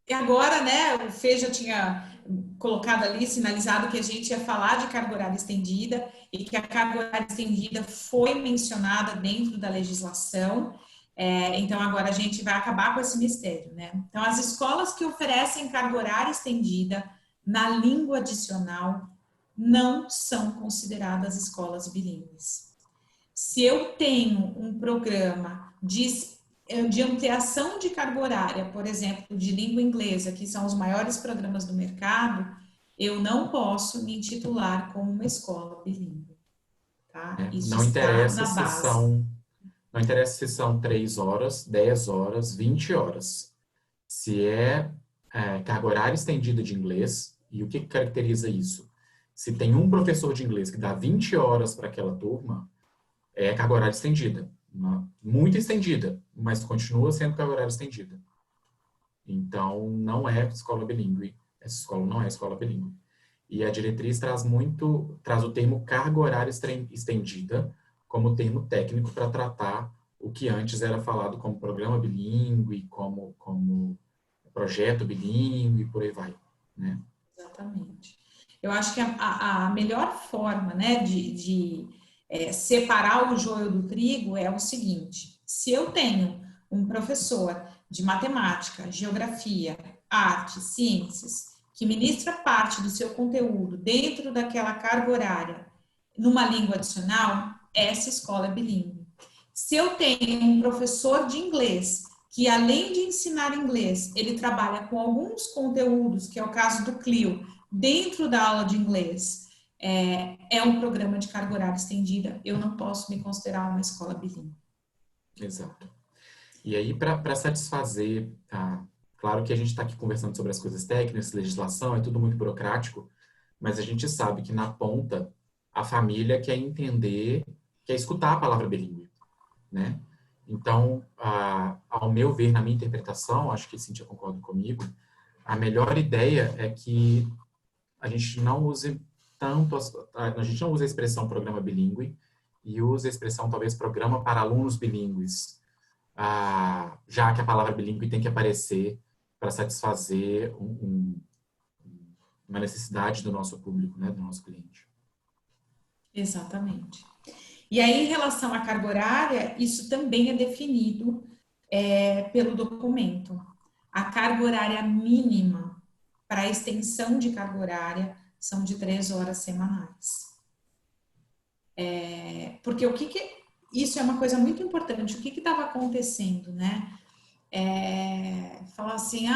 E agora, né, o Fê já tinha colocado ali, sinalizado que a gente ia falar de carga horária estendida e que a carga horária estendida foi mencionada dentro da legislação. Então, agora a gente vai acabar com esse mistério, né? Então, as escolas que oferecem carga horária estendida na língua adicional não são consideradas escolas bilíngues. Se eu tenho um programa de ampliação de carga horária, por exemplo, de língua inglesa, que são os maiores programas do mercado, eu não posso me intitular como uma escola bilíngue. Tá? Isso está na base. Não interessa se são 3 horas, 10 horas, 20 horas. Se carga horária estendida de inglês, e o que caracteriza isso? Se tem um professor de inglês que dá 20 horas para aquela turma, é carga horária estendida. Muito estendida, mas continua sendo carga horária estendida. Então, não é escola bilíngue. Essa escola não é escola bilíngue. E a diretriz traz o termo carga horária estendida como termo técnico para tratar o que antes era falado como programa bilíngue, como projeto bilíngue, por aí vai, né? Exatamente. Eu acho que a melhor forma, né, separar o joio do trigo é o seguinte: se eu tenho um professor de matemática, geografia, arte, ciências, que ministra parte do seu conteúdo dentro daquela carga horária numa língua adicional, essa escola é bilíngue. Se eu tenho um professor de inglês que, além de ensinar inglês, ele trabalha com alguns conteúdos, que é o caso do Clio, dentro da aula de inglês, é um programa de carga horária estendida, eu não posso me considerar uma escola bilíngue. Exato. E aí, para satisfazer, claro que a gente está aqui conversando sobre as coisas técnicas, legislação, é tudo muito burocrático, mas a gente sabe que na ponta, a família quer entender, quer escutar a palavra bilíngue, né? Então, ao meu ver, na minha interpretação, acho que a Cíntia concorda comigo, a melhor ideia é que a gente não use tanto, a gente não use a expressão programa bilíngue e use a expressão, talvez, programa para alunos bilíngues, já que a palavra bilíngue tem que aparecer para satisfazer uma necessidade do nosso público, né, do nosso cliente. Exatamente. E aí, em relação à carga horária, isso também é definido pelo documento. A carga horária mínima para a extensão de carga horária são de 3 horas semanais. Porque isso é uma coisa muito importante. O que estava acontecendo, né? Falar assim,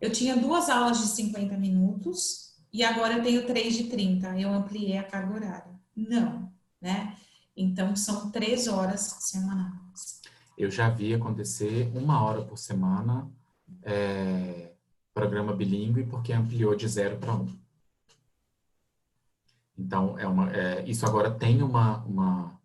eu tinha 2 aulas de 50 minutos e agora eu tenho 3 de 30, eu ampliei a carga horária. Não, né? Então, são 3 horas semanais. Eu já vi acontecer 1 hora por semana, programa bilíngue, porque ampliou de 0 para 1. Então, isso agora tem uma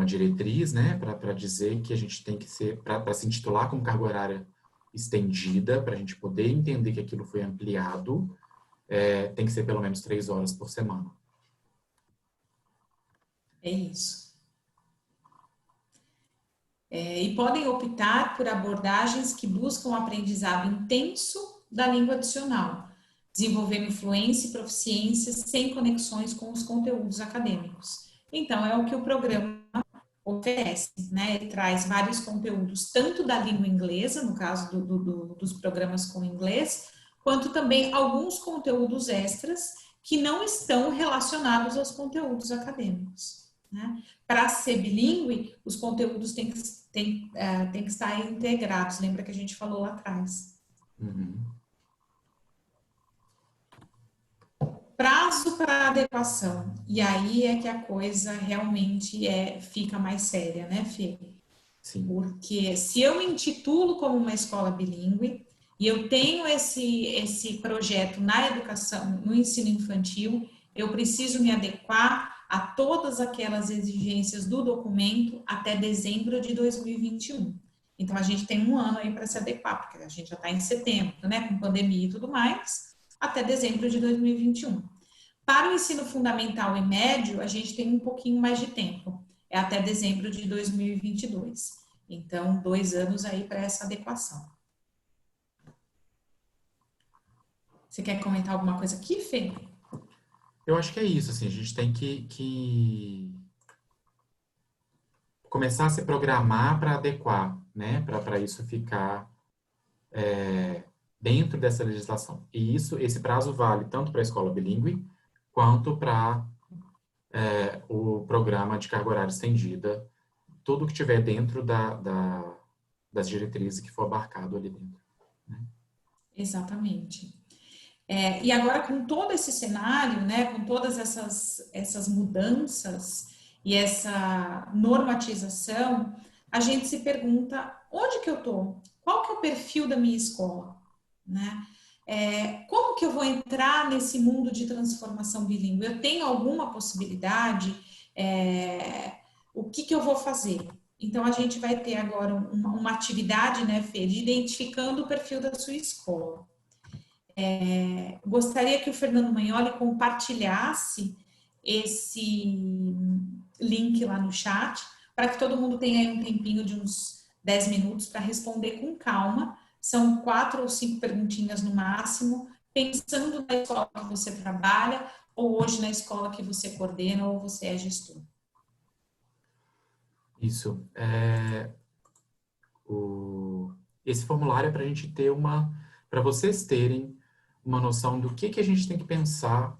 diretriz, né, para dizer que a gente tem que ser, para se intitular como carga horária estendida, para a gente poder entender que aquilo foi ampliado, tem que ser pelo menos 3 horas por semana. É isso. E podem optar por abordagens que buscam o aprendizado intenso da língua adicional, desenvolvendo fluência e proficiência sem conexões com os conteúdos acadêmicos. Então, é o que o programa oferece, né? Ele traz vários conteúdos, tanto da língua inglesa, no caso dos programas com inglês, quanto também alguns conteúdos extras que não estão relacionados aos conteúdos acadêmicos, né? Para ser bilíngue, os conteúdos têm que estar integrados. Lembra que a gente falou lá atrás? Uhum. Prazo para adequação. E aí é que a coisa realmente fica mais séria, né, Fê? Sim. Porque se eu me intitulo como uma escola bilíngue e eu tenho esse projeto na educação, no ensino infantil, eu preciso me adequar a todas aquelas exigências do documento até dezembro de 2021. Então, a gente tem 1 ano aí para se adequar, porque a gente já está em setembro, né, com pandemia e tudo mais, até dezembro de 2021. Para o ensino fundamental e médio, a gente tem um pouquinho mais de tempo, é até dezembro de 2022. Então, 2 anos aí para essa adequação. Você quer comentar alguma coisa aqui, Fê? Eu acho que é isso, assim, a gente tem que começar a se programar para adequar, né, para isso ficar dentro dessa legislação. E esse prazo vale tanto para a escola bilíngue, quanto para o programa de carga horária estendida, tudo que tiver dentro das diretrizes que for abarcado ali dentro. Né? Exatamente. E agora, com todo esse cenário, né, com todas essas mudanças e essa normatização, a gente se pergunta, onde que eu estou? Qual que é o perfil da minha escola? Né? Como que eu vou entrar nesse mundo de transformação bilíngue? Eu tenho alguma possibilidade? O que eu vou fazer? Então, a gente vai ter agora uma atividade, né, Fê, de identificando o perfil da sua escola. Gostaria que o Fernando Magnoli compartilhasse esse link lá no chat, para que todo mundo tenha aí um tempinho de uns 10 minutos para responder com calma. São 4 ou 5 perguntinhas no máximo, pensando na escola que você trabalha, ou hoje na escola que você coordena, ou você é gestor. Isso. Esse formulário é para a gente ter para vocês terem uma noção do que a gente tem que pensar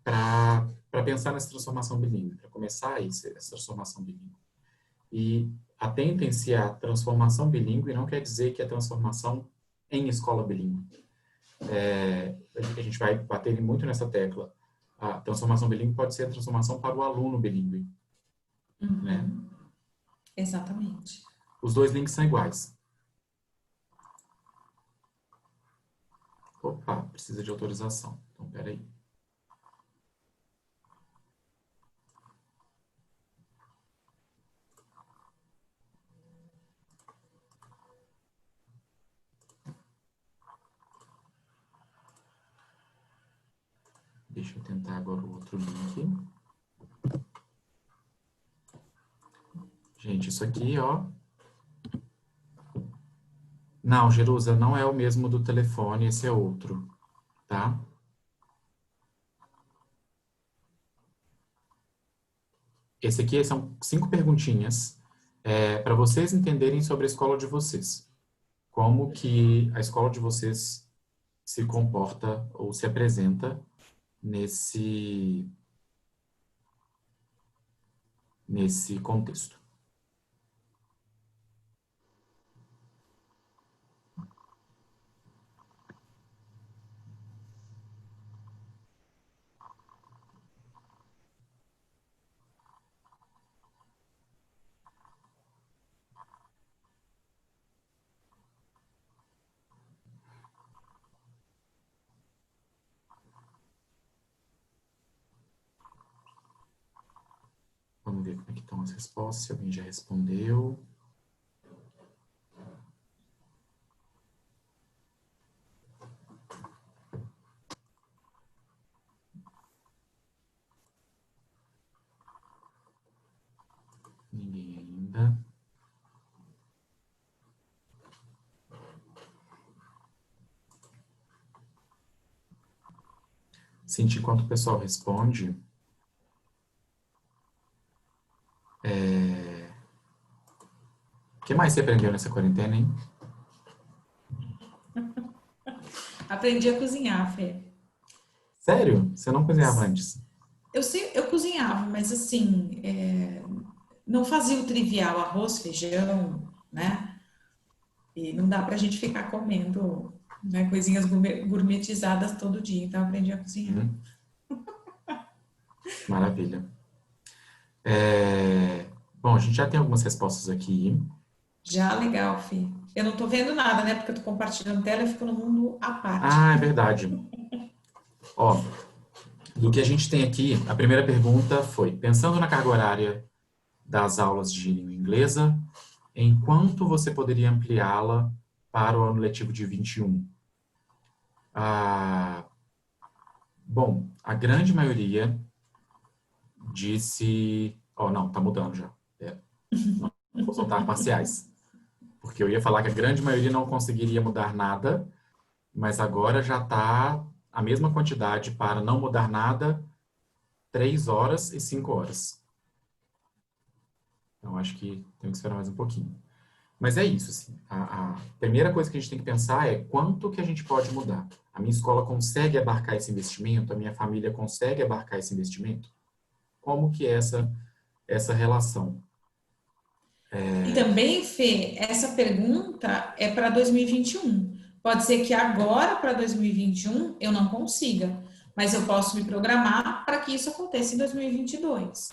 para pensar nessa transformação bilíngue, para começar essa transformação bilíngue. E atentem-se à transformação bilíngue, não quer dizer que é transformação em escola bilíngue. A gente vai bater muito nessa tecla. A transformação bilíngue pode ser a transformação para o aluno bilíngue. Né? Exatamente. Os dois links são iguais. Opa, precisa de autorização. Então, peraí. Deixa eu tentar agora o outro link. Gente, isso aqui, ó. Não, Jerusa, não é o mesmo do telefone, esse é outro, tá? Esse aqui são 5 perguntinhas para vocês entenderem sobre a escola de vocês. Como que a escola de vocês se comporta ou se apresenta nesse contexto. Vamos ver como é que estão as respostas, se alguém já respondeu. Ninguém ainda. Sentir enquanto o pessoal responde. O que mais você aprendeu nessa quarentena, hein? Aprendi a cozinhar, Fê. Sério? Você não cozinhava antes? Eu cozinhava, mas assim, não fazia o trivial, arroz, feijão, né? E não dá pra gente ficar comendo, né, coisinhas gourmetizadas todo dia, então eu aprendi a cozinhar. Maravilha. Bom, a gente já tem algumas respostas aqui. Já legal, Fê. Eu não tô vendo nada, né? Porque eu tô compartilhando tela e fico no mundo à parte. Ah, é verdade. Ó, do que a gente tem aqui, a primeira pergunta foi: pensando na carga horária das aulas de língua inglesa, em quanto você poderia ampliá-la para o ano letivo de 21? Bom, a grande maioria disse... Oh, não, tá mudando já. Não vou soltar parciais. Porque eu ia falar que a grande maioria não conseguiria mudar nada, mas agora já está a mesma quantidade para não mudar nada, 3 horas e 5 horas. Então, acho que tem que esperar mais um pouquinho. Mas é isso, assim. A primeira coisa que a gente tem que pensar é quanto que a gente pode mudar. A minha escola consegue abarcar esse investimento? A minha família consegue abarcar esse investimento? Como que é essa relação? E também, Fê, essa pergunta é para 2021. Pode ser que agora, para 2021, eu não consiga, mas eu posso me programar para que isso aconteça em 2022.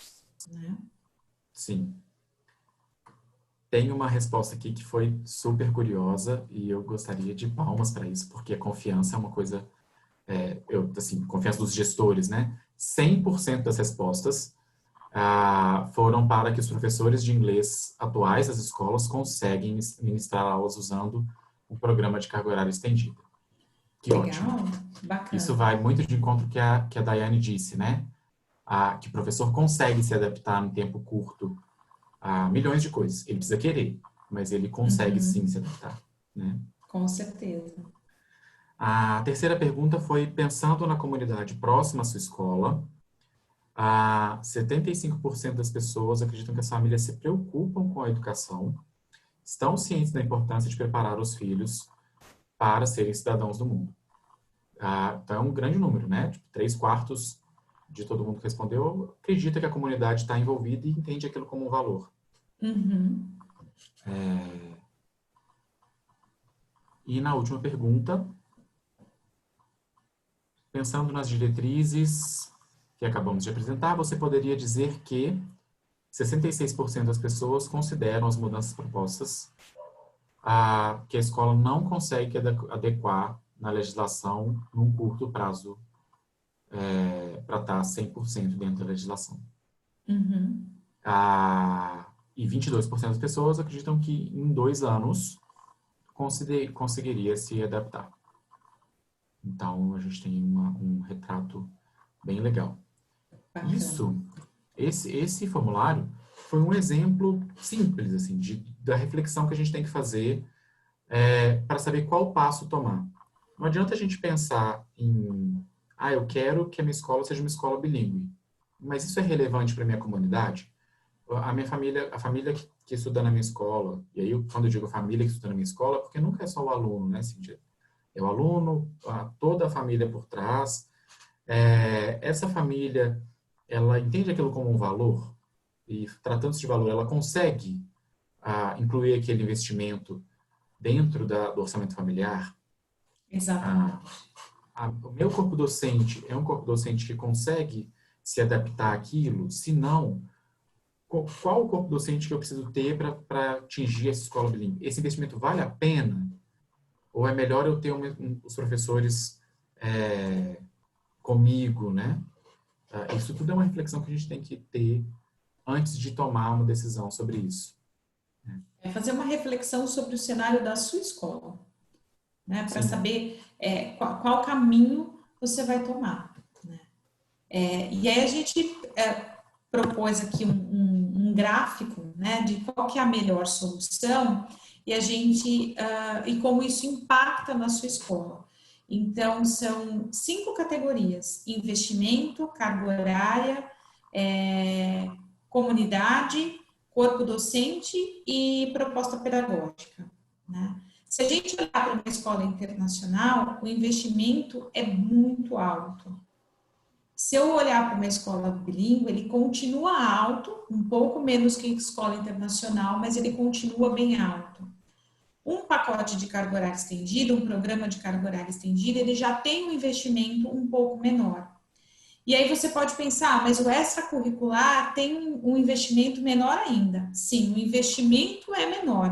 Né? Sim. tem uma resposta aqui que foi super curiosa e eu gostaria de palmas para isso, porque a confiança é uma coisa, assim, confiança dos gestores, né? 100% das respostas foram para que os professores de inglês atuais das escolas conseguem ministrar aulas usando um programa de carga horária estendida. Que Legal, ótimo. bacana. Isso vai muito de encontro que a Daiane disse, né? Que o professor consegue se adaptar em tempo curto a milhões de coisas. Ele precisa querer, mas ele consegue sim se adaptar, né? Com certeza. A terceira pergunta foi, pensando na comunidade próxima à sua escola, 75% das pessoas acreditam que as famílias se preocupam com a educação, estão cientes da importância de preparar os filhos para serem cidadãos do mundo. Então é um grande número, né? Tipo, 3/4 de todo mundo que respondeu acredita que a comunidade está envolvida e entende aquilo como um valor. E na última pergunta, pensando nas diretrizes que acabamos de apresentar, você poderia dizer que 66% das pessoas consideram as mudanças propostas que a escola não consegue adequar na legislação num curto prazo para estar 100% dentro da legislação. E 22% das pessoas acreditam que em 2 anos conseguiria se adaptar. Então, a gente tem um retrato bem legal. Bacana. Esse formulário foi um exemplo simples, assim, da reflexão que a gente tem que fazer para saber qual passo tomar. Não adianta a gente pensar em, eu quero que a minha escola seja uma escola bilíngue, mas isso é relevante para a minha comunidade? A família que estuda na minha escola, e aí quando eu digo família que estuda na minha escola, porque nunca é só o aluno, né, Cíntia? É o aluno, toda a família por trás. Essa família, ela entende aquilo como um valor, e tratando-se de valor, ela consegue incluir aquele investimento dentro do orçamento familiar. Exatamente. O meu corpo docente é um corpo docente que consegue se adaptar àquilo? Se não, qual o corpo docente que eu preciso ter para atingir essa escola bilíngue? Esse investimento vale a pena? Ou é melhor eu ter os professores comigo, né? Isso tudo é uma reflexão que a gente tem que ter antes de tomar uma decisão sobre isso. É fazer uma reflexão sobre o cenário da sua escola, né? Para saber qual caminho você vai tomar. Né? E aí a gente propôs aqui um gráfico, né? De qual que é a melhor solução e a gente e como isso impacta na sua escola. Então, são 5 categorias: investimento, carga horária, comunidade, corpo docente e proposta pedagógica. Né? Se a gente olhar para uma escola internacional, o investimento é muito alto. Se eu olhar para uma escola bilíngue, ele continua alto, um pouco menos que a escola internacional, mas ele continua bem alto. Um pacote de carga horária estendida, um programa de carga horária estendida, ele já tem um investimento um pouco menor. E aí você pode pensar, mas o extracurricular tem um investimento menor ainda. Sim, o investimento é menor,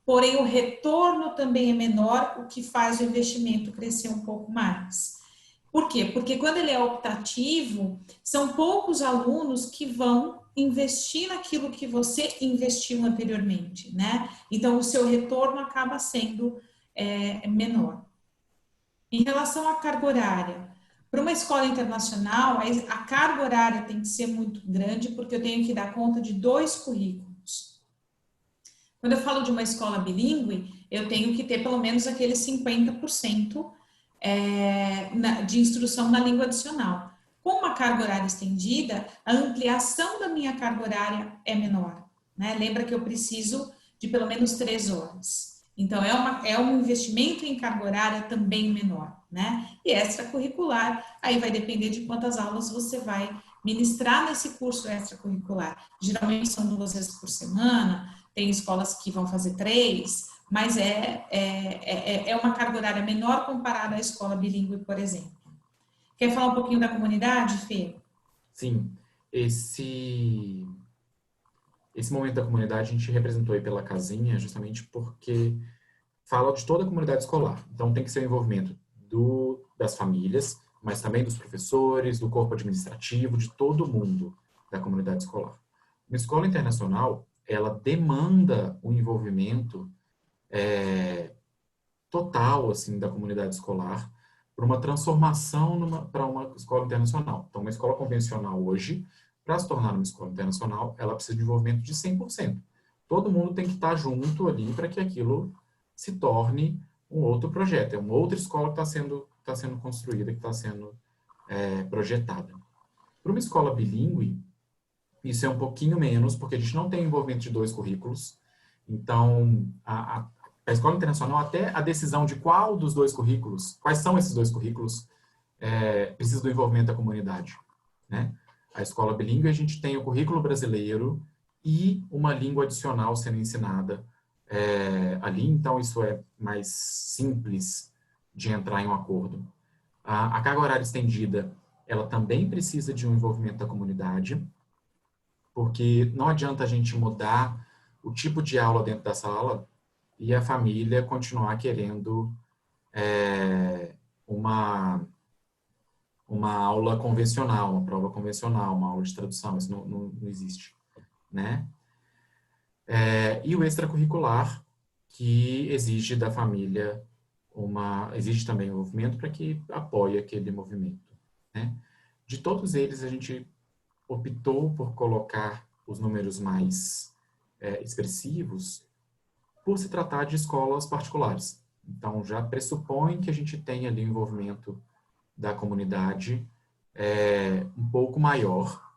porém o retorno também é menor, o que faz o investimento crescer um pouco mais. Por quê? Porque quando ele é optativo, são poucos alunos que vão investir naquilo que você investiu anteriormente, né? Então, o seu retorno acaba sendo menor. Em relação à carga horária, para uma escola internacional, a carga horária tem que ser muito grande, porque eu tenho que dar conta de 2 currículos. Quando eu falo de uma escola bilíngue, eu tenho que ter pelo menos aqueles 50% de instrução na língua adicional. Com uma carga horária estendida, a ampliação da minha carga horária é menor. Né? Lembra que eu preciso de pelo menos 3 horas. Então, é um investimento em carga horária também menor, né? E extracurricular, aí vai depender de quantas aulas você vai ministrar nesse curso extracurricular. Geralmente são 2 vezes por semana, tem escolas que vão fazer 3, mas é uma carga horária menor comparada à escola bilíngue, por exemplo. Quer falar um pouquinho da comunidade, Fê? Sim, esse momento da comunidade a gente representou aí pela casinha justamente porque fala de toda a comunidade escolar. Então, tem que ser o envolvimento das famílias, mas também dos professores, do corpo administrativo, de todo mundo da comunidade escolar. Uma escola internacional, ela demanda o envolvimento total assim da comunidade escolar para uma transformação para uma escola internacional. Então, uma escola convencional hoje, para se tornar uma escola internacional, ela precisa de envolvimento de 100%. Todo mundo tem que estar junto ali para que aquilo se torne um outro projeto. É uma outra escola que está sendo construída, que está sendo projetada. Para uma escola bilíngue, isso é um pouquinho menos, porque a gente não tem envolvimento de 2 currículos. Então, a escola internacional, até a decisão de qual dos 2 currículos, quais são esses 2 currículos, precisa do envolvimento da comunidade, né? A escola bilíngue, a gente tem o currículo brasileiro e uma língua adicional sendo ensinada ali, então isso é mais simples de entrar em um acordo. A carga horária estendida, ela também precisa de um envolvimento da comunidade, porque não adianta a gente mudar o tipo de aula dentro da sala e a família continuar querendo uma aula convencional, uma prova convencional, uma aula de tradução. Isso não existe, né? E o extracurricular, que exige da família exige também o movimento para que apoie aquele movimento, né? De todos eles, a gente optou por colocar os números mais expressivos por se tratar de escolas particulares. Então, já pressupõe que a gente tem ali o envolvimento da comunidade um pouco maior,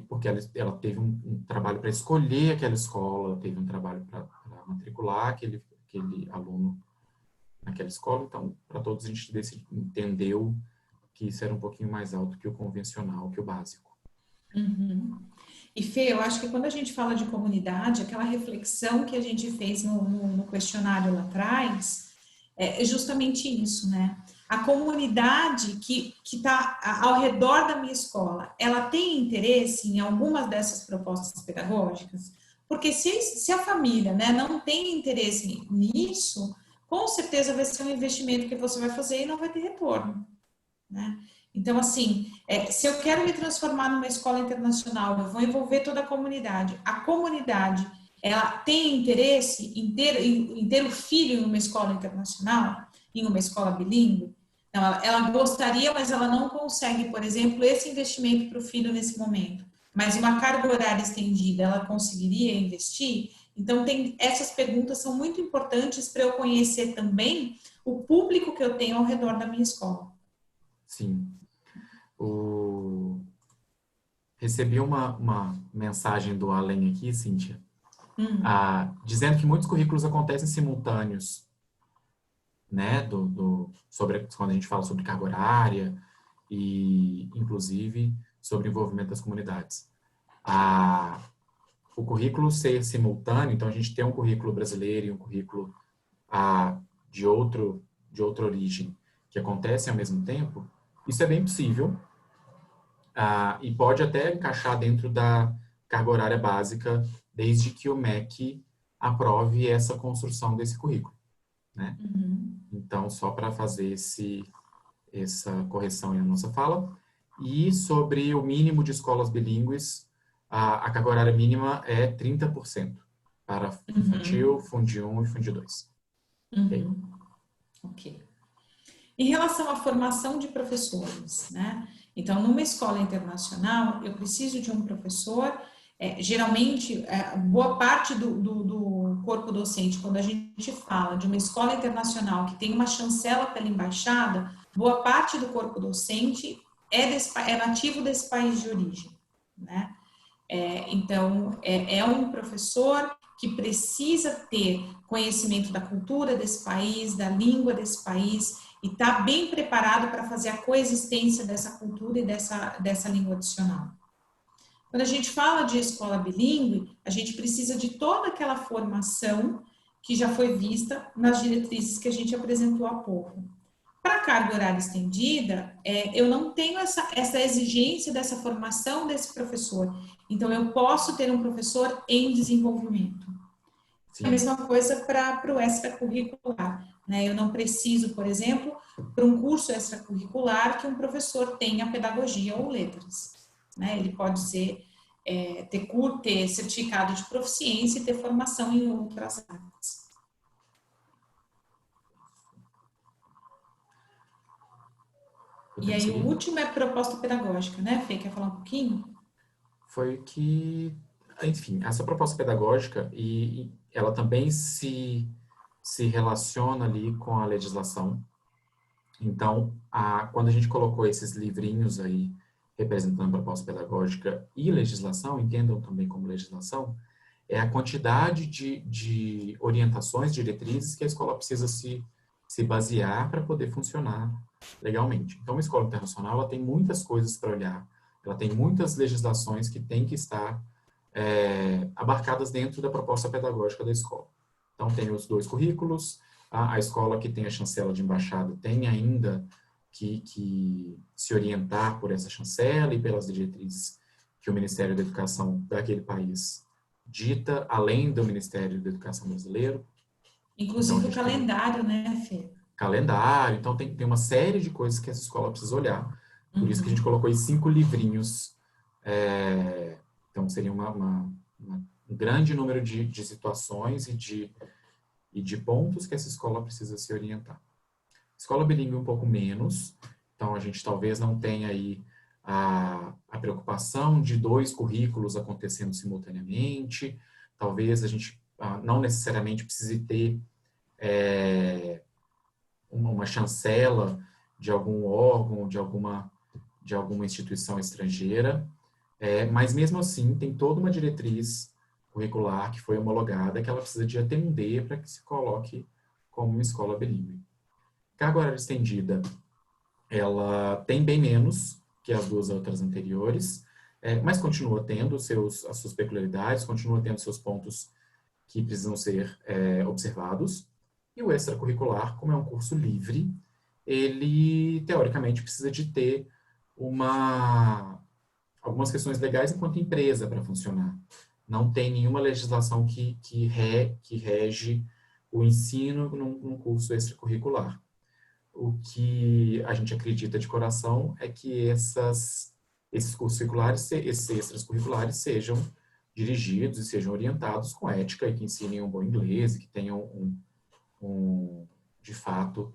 porque ela teve um trabalho para escolher aquela escola, teve um trabalho para matricular aquele aluno naquela escola. Então, para todos, a gente entendeu que isso era um pouquinho mais alto que o convencional, que o básico. Uhum. E Fê, eu acho que quando a gente fala de comunidade, aquela reflexão que a gente fez no questionário lá atrás, é justamente isso, né? A comunidade que está ao redor da minha escola, ela tem interesse em algumas dessas propostas pedagógicas? Porque se a família, né, não tem interesse nisso, com certeza vai ser um investimento que você vai fazer e não vai ter retorno, né? Então, assim, se eu quero me transformar numa escola internacional, eu vou envolver toda a comunidade. A comunidade, ela tem interesse em ter o filho em uma escola internacional, em uma escola bilíngue? Não, ela gostaria, mas ela não consegue, por exemplo, esse investimento para o filho nesse momento. Mas uma carga horária estendida, ela conseguiria investir? Então, essas perguntas são muito importantes para eu conhecer também o público que eu tenho ao redor da minha escola. Sim. Recebi uma mensagem do Allen aqui, Cíntia, dizendo que muitos currículos acontecem simultâneos, né, quando a gente fala sobre carga horária e, inclusive, sobre envolvimento das comunidades. O currículo ser simultâneo, então a gente tem um currículo brasileiro e um currículo de outra origem que acontecem ao mesmo tempo, isso é bem possível, e pode até encaixar dentro da carga horária básica, desde que o MEC aprove essa construção desse currículo, né? Uhum. Então, só para fazer essa correção na nossa fala. E sobre o mínimo de escolas bilíngues, a carga horária mínima é 30% para infantil, Fundi 1 e Fundi 2. Uhum. Ok. Em relação à formação de professores, né? Então, numa escola internacional, eu preciso de um professor. Geralmente, boa parte do corpo docente, quando a gente fala de uma escola internacional que tem uma chancela pela embaixada, boa parte do corpo docente é nativo desse país de origem, né? Então, é um professor que precisa ter conhecimento da cultura desse país, da língua desse país, e está bem preparado para fazer a coexistência dessa cultura e dessa língua adicional. Quando a gente fala de escola bilíngue, a gente precisa de toda aquela formação que já foi vista nas diretrizes que a gente apresentou há pouco. Para a carga horária estendida, eu não tenho essa exigência dessa formação desse professor. Então, eu posso ter um professor em desenvolvimento. Sim. A mesma coisa para o extracurricular, né? Eu não preciso, por exemplo, para um curso extracurricular que um professor tenha pedagogia ou letras, né? Ele pode ser, ter certificado de proficiência e ter formação em outras áreas. E aí o último é proposta pedagógica, né, Fê? Quer falar um pouquinho? Foi que, enfim, essa proposta pedagógica, e ela também se relaciona ali com a legislação. Então, quando a gente colocou esses livrinhos aí, representando proposta pedagógica e legislação, entendam também como legislação, é a quantidade de orientações, diretrizes que a escola precisa se basear para poder funcionar legalmente. Então, a escola internacional, ela tem muitas coisas para olhar, ela tem muitas legislações que têm que estar abarcadas dentro da proposta pedagógica da escola. Então, tem os 2 currículos, a escola que tem a chancela de embaixada tem ainda que se orientar por essa chancela e pelas diretrizes que o Ministério da Educação daquele país dita, além do Ministério da Educação brasileiro. Inclusive então, o calendário, né, Fê? Calendário, então tem uma série de coisas que essa escola precisa olhar. Por isso que a gente colocou aí 5 livrinhos. Então, seria um grande número de situações e de pontos que essa escola precisa se orientar. Escola bilíngue um pouco menos, então a gente talvez não tenha aí a preocupação de 2 currículos acontecendo simultaneamente, talvez a gente não necessariamente precise ter uma chancela de algum órgão, de alguma instituição estrangeira, mas mesmo assim tem toda uma diretriz curricular que foi homologada que ela precisa de atender para que se coloque como uma escola bilíngue. Carga horária estendida, ela tem bem menos que as 2 outras anteriores, mas continua tendo as suas peculiaridades, continua tendo seus pontos que precisam ser observados. E o extracurricular, como é um curso livre, ele, teoricamente, precisa de ter algumas questões legais enquanto empresa para funcionar. Não tem nenhuma legislação que rege o ensino num curso extracurricular. O que a gente acredita de coração é que esses cursos curriculares, esses extras curriculares sejam dirigidos e sejam orientados com ética e que ensinem um bom inglês e que tenham, de fato,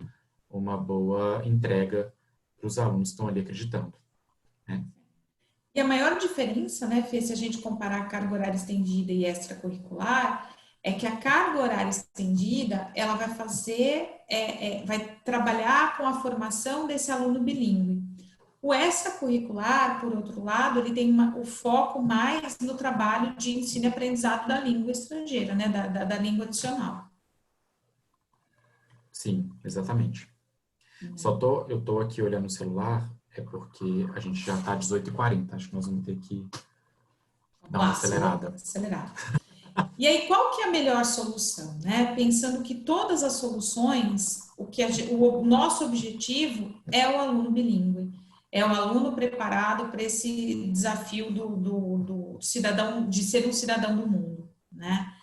uma boa entrega para os alunos que estão ali acreditando. Né? E a maior diferença, né, Fê, se a gente comparar a carga horária estendida e extracurricular, é que a carga horária estendida, ela vai vai trabalhar com a formação desse aluno bilíngue. O extracurricular, por outro lado, ele tem o foco mais no trabalho de ensino e aprendizado da língua estrangeira, né, da língua adicional. Sim, exatamente. Eu tô aqui olhando o celular, porque a gente já está às 18h40, acho que nós vamos ter que dar uma acelerada. E aí, qual que é a melhor solução, né? Pensando que todas as soluções, o nosso objetivo é o aluno bilíngue, é o aluno preparado para esse desafio do cidadão, de ser um cidadão do mundo, né?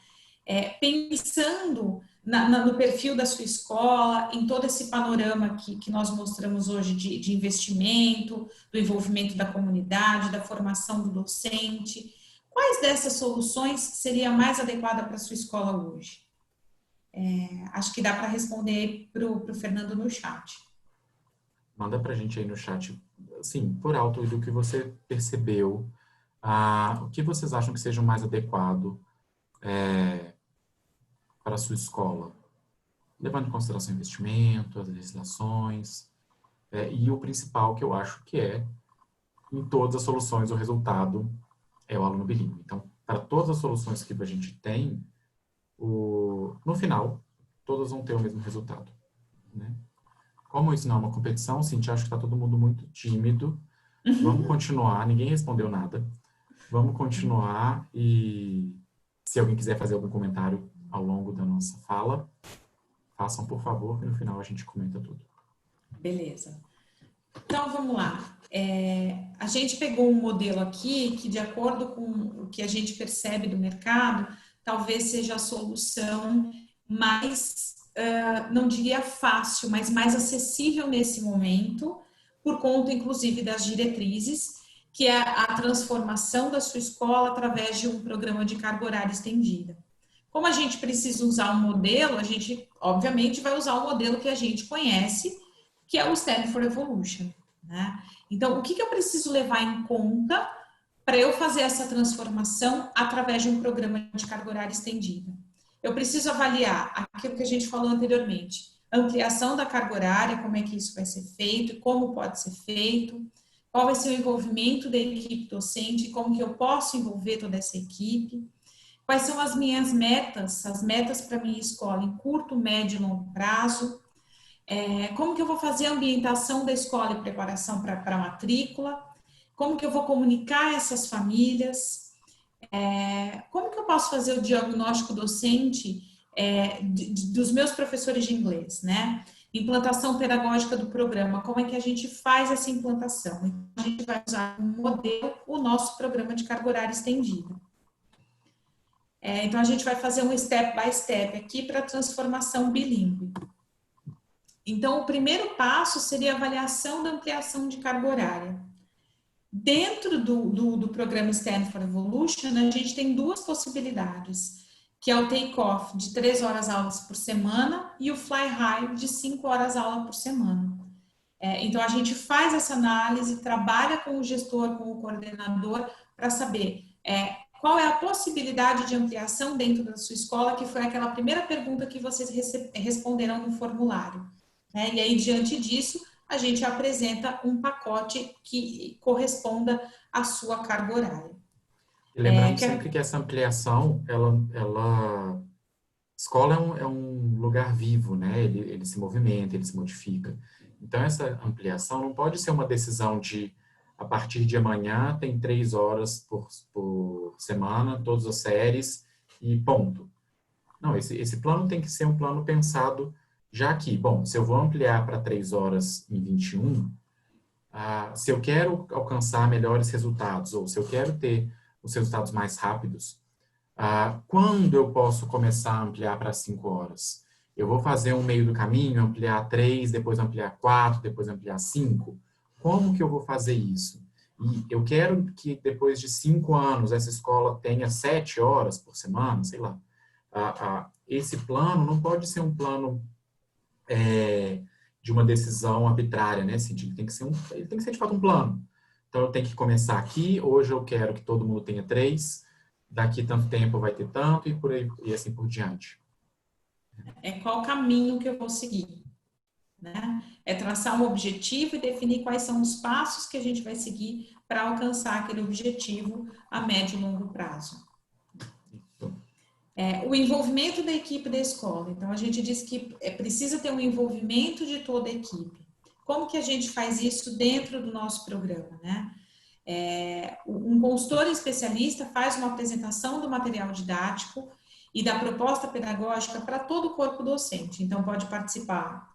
Pensando no perfil da sua escola, em todo esse panorama que nós mostramos hoje de investimento, do envolvimento da comunidade, da formação do docente, quais dessas soluções seria mais adequada para a sua escola hoje? Acho que dá para responder para o Fernando no chat. Manda para a gente aí no chat, assim, por alto do que você percebeu, o que vocês acham que seja o mais adequado para a sua escola, levando em consideração o investimento, as legislações, e o principal que eu acho que em todas as soluções, o resultado é o aluno bilíngue. Então, para todas as soluções que a gente tem, no final, todas vão ter o mesmo resultado. Né? Como isso não é uma competição, Cintia, acho que está todo mundo muito tímido. Vamos continuar, ninguém respondeu nada. Vamos continuar e se alguém quiser fazer algum comentário ao longo da nossa fala, façam, por favor, que no final a gente comenta tudo. Beleza. Então, vamos lá. A gente pegou um modelo aqui que, de acordo com o que a gente percebe do mercado, talvez seja a solução mais, não diria fácil, mas mais acessível nesse momento, por conta, inclusive, das diretrizes, que é a transformação da sua escola através de um programa de carga horária estendida. Como a gente precisa usar um modelo, a gente, obviamente, vai usar o modelo que a gente conhece, que é o Stanford Evolution, né? Então, o que eu preciso levar em conta para eu fazer essa transformação através de um programa de carga horária estendida? Eu preciso avaliar aquilo que a gente falou anteriormente, ampliação da carga horária, como é que isso vai ser feito, como pode ser feito, qual vai ser o envolvimento da equipe docente, como que eu posso envolver toda essa equipe, quais são as minhas metas, as metas para a minha escola em curto, médio e longo prazo, como que eu vou fazer a ambientação da escola e preparação para a matrícula, como que eu vou comunicar essas famílias, como que eu posso fazer o diagnóstico docente dos meus professores de inglês, né? Implantação pedagógica do programa, como é que a gente faz essa implantação? Então, a gente vai usar como modelo o nosso programa de carga horária estendida. Então, a gente vai fazer um step by step aqui para a transformação bilíngue. Então, o primeiro passo seria a avaliação da ampliação de carga horária. Dentro do programa Stanford Evolution, a gente tem duas possibilidades, que é o take-off de 3 horas aulas por semana e o fly-high de 5 horas aula por semana. Então, a gente faz essa análise, trabalha com o gestor, com o coordenador, para saber qual é a possibilidade de ampliação dentro da sua escola, que foi aquela primeira pergunta que vocês responderam no formulário. E aí, diante disso, a gente apresenta um pacote que corresponda à sua carga horária. E lembrando sempre que essa ampliação, escola é um lugar vivo, né? Ele se movimenta, ele se modifica. Então, essa ampliação não pode ser uma decisão de, a partir de amanhã, tem 3 horas por semana, todas as séries, e ponto. Não, esse plano tem que ser um plano pensado já que, bom, se eu vou ampliar para 3 horas em 21, se eu quero alcançar melhores resultados, ou se eu quero ter os resultados mais rápidos, quando eu posso começar a ampliar para 5 horas? Eu vou fazer um meio do caminho, ampliar 3, depois ampliar 4, depois ampliar 5? Como que eu vou fazer isso? E eu quero que depois de 5 anos essa escola tenha 7 horas por semana, sei lá. Esse plano não pode ser um plano de uma decisão arbitrária, né? Assim, ele tem que ser de fato um plano. Então, eu tenho que começar aqui, hoje eu quero que todo mundo tenha 3, daqui tanto tempo vai ter tanto, e por aí, e assim por diante. Qual o caminho que eu vou seguir, né? Traçar um objetivo e definir quais são os passos que a gente vai seguir para alcançar aquele objetivo a médio e longo prazo. O envolvimento da equipe da escola. Então, a gente diz que precisa ter um envolvimento de toda a equipe. Como que a gente faz isso dentro do nosso programa, né? Um consultor especialista faz uma apresentação do material didático e da proposta pedagógica para todo o corpo docente. Então, pode participar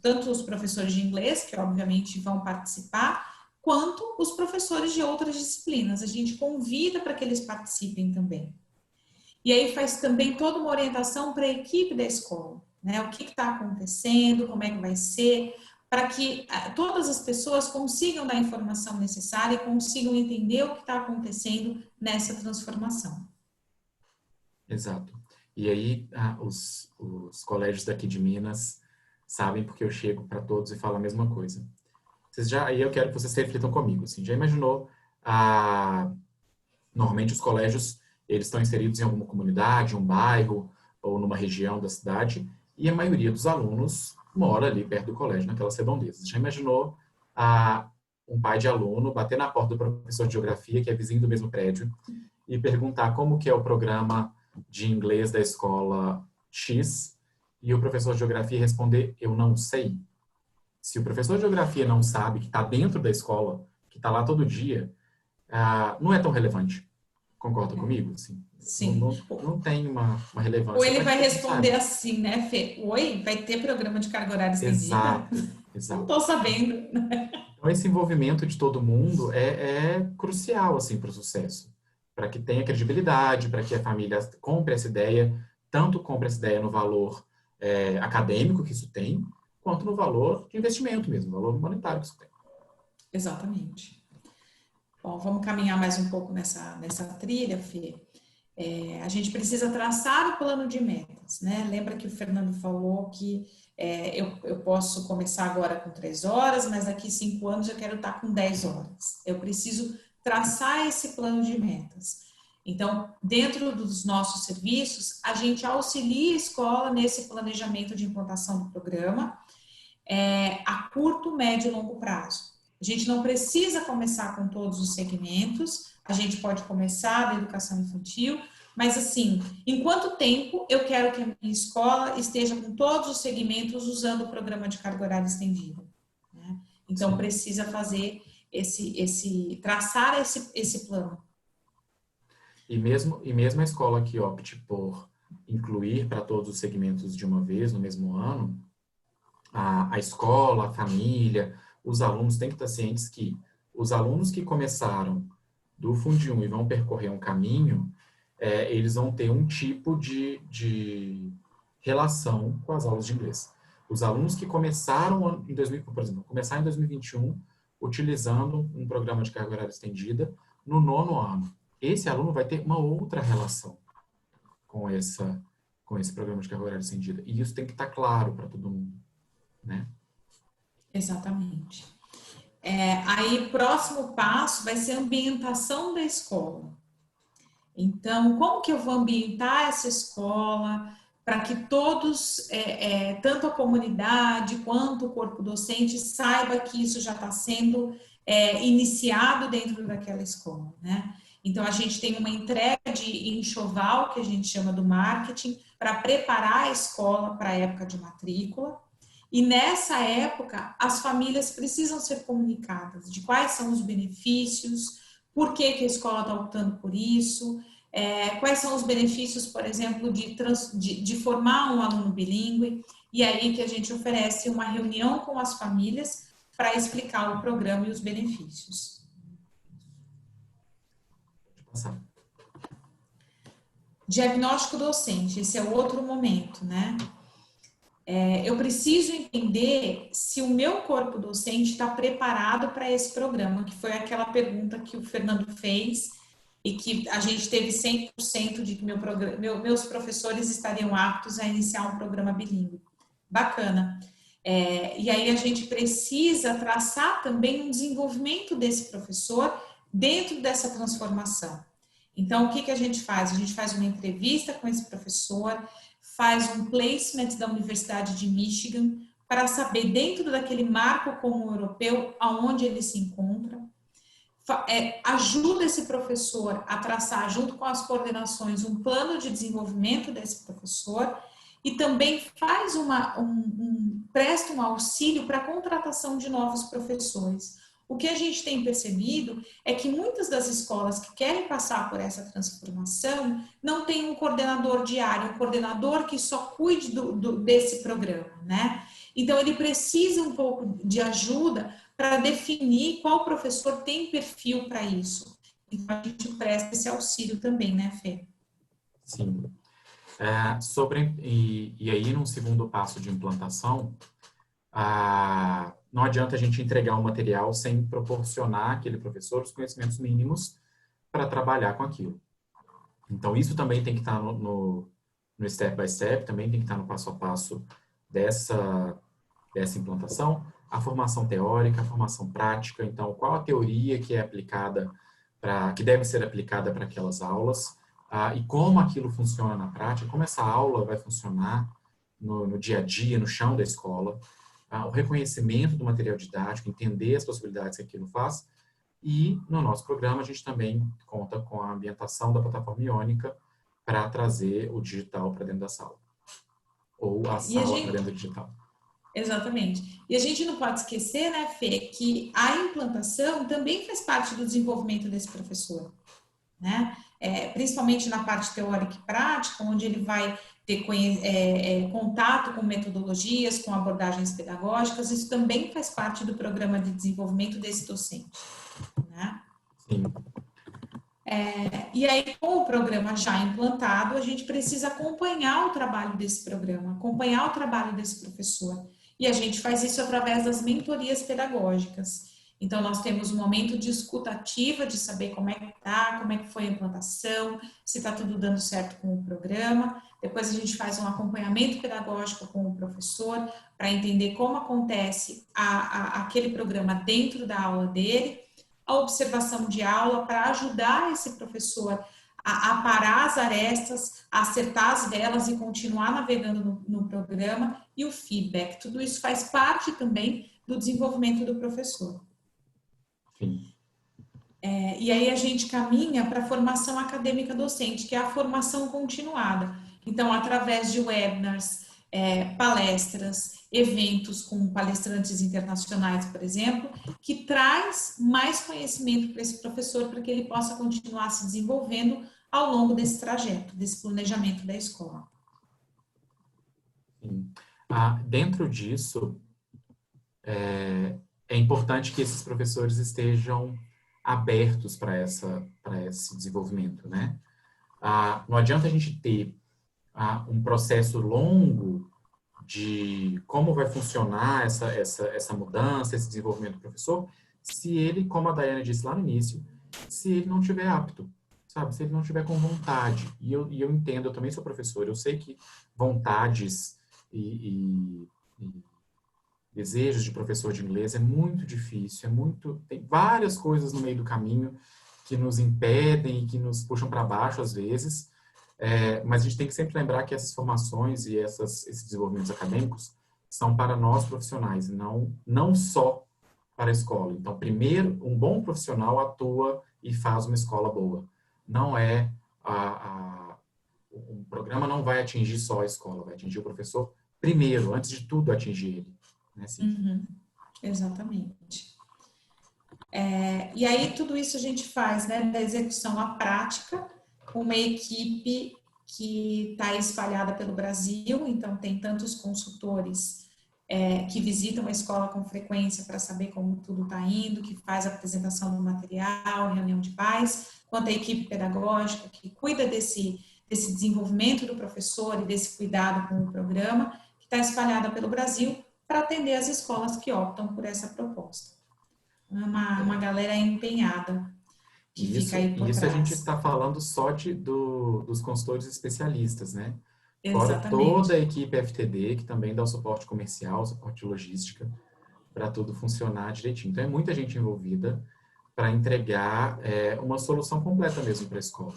tanto os professores de inglês, que obviamente vão participar, quanto os professores de outras disciplinas. A gente convida para que eles participem também. E aí faz também toda uma orientação para a equipe da escola, né? O que está acontecendo, como é que vai ser, para que todas as pessoas consigam dar a informação necessária e consigam entender o que está acontecendo nessa transformação. Exato. E aí os colégios daqui de Minas sabem porque eu chego para todos e falo a mesma coisa. Aí eu quero que vocês reflitam comigo. Assim, já imaginou, normalmente os colégios eles estão inseridos em alguma comunidade, um bairro ou numa região da cidade, e a maioria dos alunos mora ali perto do colégio, naquelas redondezas. Já imaginou um pai de aluno bater na porta do professor de geografia, que é vizinho do mesmo prédio, e perguntar como que é o programa de inglês da escola X, e o professor de geografia responder, eu não sei? Se o professor de geografia não sabe, que está dentro da escola, que está lá todo dia, não é tão relevante. Concorda comigo? Assim, sim. Não tem uma relevância. Ou ele vai responder assim, né, Fê? Oi, vai ter programa de carga horária estendida? Não Exato. estou sabendo. Então, esse envolvimento de todo mundo é crucial, assim, para o sucesso. Para que tenha credibilidade, para que a família compre essa ideia, tanto compre essa ideia no valor acadêmico que isso tem, quanto no valor de investimento mesmo, no valor monetário que isso tem. Exatamente. Bom, vamos caminhar mais um pouco nessa trilha, Fê. A gente precisa traçar o plano de metas, né? Lembra que o Fernando falou que eu posso começar agora com 3 horas, mas daqui 5 anos eu quero estar com 10 horas. Eu preciso traçar esse plano de metas. Então, dentro dos nossos serviços, a gente auxilia a escola nesse planejamento de implantação do programa a curto, médio e longo prazo. A gente não precisa começar com todos os segmentos, a gente pode começar da educação infantil, mas assim, em quanto tempo eu quero que a minha escola esteja com todos os segmentos usando o programa de carga horária estendida, né? Então, precisa fazer traçar esse plano. E mesmo a escola que opte por incluir para todos os segmentos de uma vez, no mesmo ano, a escola, a família, os alunos têm que estar cientes que os alunos que começaram do Fundi 1 e vão percorrer um caminho, eles vão ter um tipo de relação com as aulas de inglês. Os alunos que começaram em 2000, por exemplo, começar em 2021 utilizando um programa de carga horária estendida no 9º ano. Esse aluno vai ter uma outra relação com esse programa de carga horária estendida. E isso tem que estar claro para todo mundo, né? Exatamente. Aí, próximo passo vai ser a ambientação da escola. Então, como que eu vou ambientar essa escola para que todos, tanto a comunidade quanto o corpo docente, saiba que isso já está sendo iniciado dentro daquela escola, né? Então, a gente tem uma entrega de enxoval, que a gente chama do marketing, para preparar a escola para a época de matrícula. E nessa época, as famílias precisam ser comunicadas de quais são os benefícios, por que a escola está optando por isso, quais são os benefícios, por exemplo, de formar um aluno bilíngue, e aí que a gente oferece uma reunião com as famílias para explicar o programa e os benefícios. Diagnóstico docente, esse é outro momento, né? Eu preciso entender se o meu corpo docente está preparado para esse programa, que foi aquela pergunta que o Fernando fez e que a gente teve 100% de que meus professores estariam aptos a iniciar um programa bilíngue. Bacana. E aí a gente precisa traçar também um desenvolvimento desse professor dentro dessa transformação. Então, o que a gente faz? A gente faz uma entrevista com esse professor, faz um placement da Universidade de Michigan para saber, dentro daquele marco comum europeu, aonde ele se encontra. Ajuda esse professor a traçar, junto com as coordenações, um plano de desenvolvimento desse professor e também faz presta um auxílio para a contratação de novos professores. O que a gente tem percebido é que muitas das escolas que querem passar por essa transformação não têm um coordenador diário, um coordenador que só cuide desse programa, né? Então, ele precisa um pouco de ajuda para definir qual professor tem perfil para isso. Então, a gente presta esse auxílio também, né, Fê? Sim. E aí, num segundo passo de implantação, não adianta a gente entregar um material sem proporcionar àquele professor os conhecimentos mínimos para trabalhar com aquilo. Então, isso também tem que estar no step by step, também tem que estar no passo a passo dessa implantação. A formação teórica, a formação prática. Então, qual a teoria que é aplicada, que deve ser aplicada para aquelas aulas, e como aquilo funciona na prática, como essa aula vai funcionar no dia a dia, no chão da escola. O reconhecimento do material didático, entender as possibilidades que aquilo faz. E no nosso programa a gente também conta com a ambientação da plataforma iônica para trazer o digital para dentro da sala. Ou a sala para dentro do digital. Exatamente. E a gente não pode esquecer, né, Fê, que a implantação também faz parte do desenvolvimento desse professor. né? Principalmente na parte teórica e prática, onde ele vai ter contato com metodologias, com abordagens pedagógicas, isso também faz parte do programa de desenvolvimento desse docente, né? Sim. E aí, com o programa já implantado, a gente precisa acompanhar o trabalho desse programa, acompanhar o trabalho desse professor. E a gente faz isso através das mentorias pedagógicas. Então, nós temos um momento de escuta ativa, de saber como é que está, como é que foi a implantação, se está tudo dando certo com o programa. Depois a gente faz um acompanhamento pedagógico com o professor, para entender como acontece aquele programa dentro da aula dele, a observação de aula para ajudar esse professor a parar as arestas, a acertar as velas e continuar navegando no programa, e o feedback. Tudo isso faz parte também do desenvolvimento do professor. Sim. E aí a gente caminha para a formação acadêmica docente, que é a formação continuada. Então, através de webinars, palestras, eventos com palestrantes internacionais, por exemplo, que traz mais conhecimento para esse professor, para que ele possa continuar se desenvolvendo ao longo desse trajeto, desse planejamento da escola. Sim. Dentro disso, é importante que esses professores estejam abertos para esse desenvolvimento, né? Não adianta a gente ter um processo longo de como vai funcionar essa mudança, esse desenvolvimento do professor, se ele, como a Daiane disse lá no início, se ele não estiver apto, sabe? Se ele não estiver com vontade. E eu entendo, eu também sou professor, eu sei que vontades e desejos de professor de inglês é muito difícil, tem várias coisas no meio do caminho que nos impedem e que nos puxam para baixo às vezes, mas a gente tem que sempre lembrar que essas formações e esses desenvolvimentos acadêmicos são para nós profissionais, não só para a escola. Então, primeiro, um bom profissional atua e faz uma escola boa. Não o programa não vai atingir só a escola, vai atingir o professor primeiro, antes de tudo atingir ele. Né, exatamente. E aí tudo isso a gente faz, né, da execução à prática, com uma equipe que está espalhada pelo Brasil, então tem tantos consultores que visitam a escola com frequência para saber como tudo está indo, que faz a apresentação do material, reunião de pais, quanto a equipe pedagógica que cuida desse desenvolvimento do professor e desse cuidado com o programa, que está espalhada pelo Brasil, para atender as escolas que optam por essa proposta. Uma galera empenhada que fica aí por isso trás. A gente está falando só dos consultores especialistas, né? Exatamente. Fora toda a equipe FTD, que também dá o suporte comercial, o suporte de logística, para tudo funcionar direitinho. Então, é muita gente envolvida para entregar uma solução completa mesmo para a escola.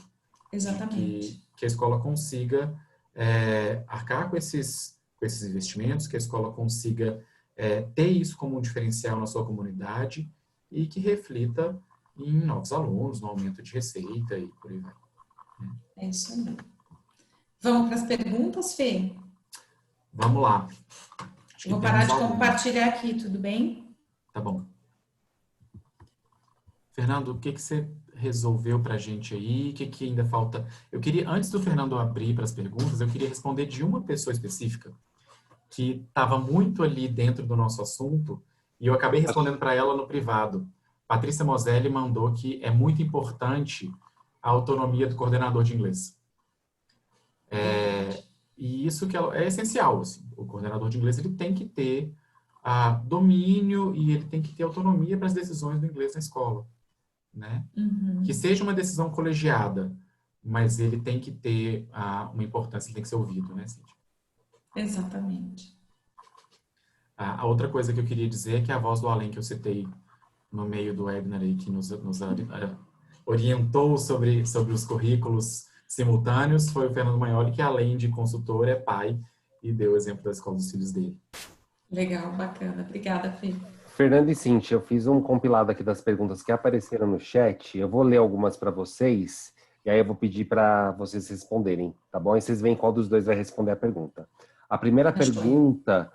Exatamente. Que a escola consiga arcar com esses investimentos, que a escola consiga ter isso como um diferencial na sua comunidade e que reflita em novos alunos, no aumento de receita e por aí vai. É isso aí. Vamos para as perguntas, Fê? Vamos lá. Vou parar de compartilhar aqui, tudo bem? Tá bom. Fernando, o que você resolveu para a gente aí? O que ainda falta? Eu queria, antes do Fernando abrir para as perguntas, eu queria responder de uma pessoa específica que estava muito ali dentro do nosso assunto e eu acabei respondendo para ela no privado. Patrícia Moselli mandou que é muito importante a autonomia do coordenador de inglês. E isso que é essencial. Assim. O coordenador de inglês ele tem que ter domínio e ele tem que ter autonomia para as decisões do inglês na escola. Né? Uhum. Que seja uma decisão colegiada, mas ele tem que ter uma importância, ele tem que ser ouvido, né, Cíntia? Exatamente. A outra coisa que eu queria dizer é que a voz do além que eu citei no meio do webinar aí, que nos orientou sobre os currículos simultâneos, foi o Fernando Maioli, que além de consultor, é pai e deu o exemplo da escola dos filhos dele. Legal, bacana. Obrigada, Fê. Fernando e Cíntia, eu fiz um compilado aqui das perguntas que apareceram no chat. Eu vou ler algumas para vocês e aí eu vou pedir para vocês responderem, tá bom? E vocês veem qual dos dois vai responder a pergunta. A primeira pergunta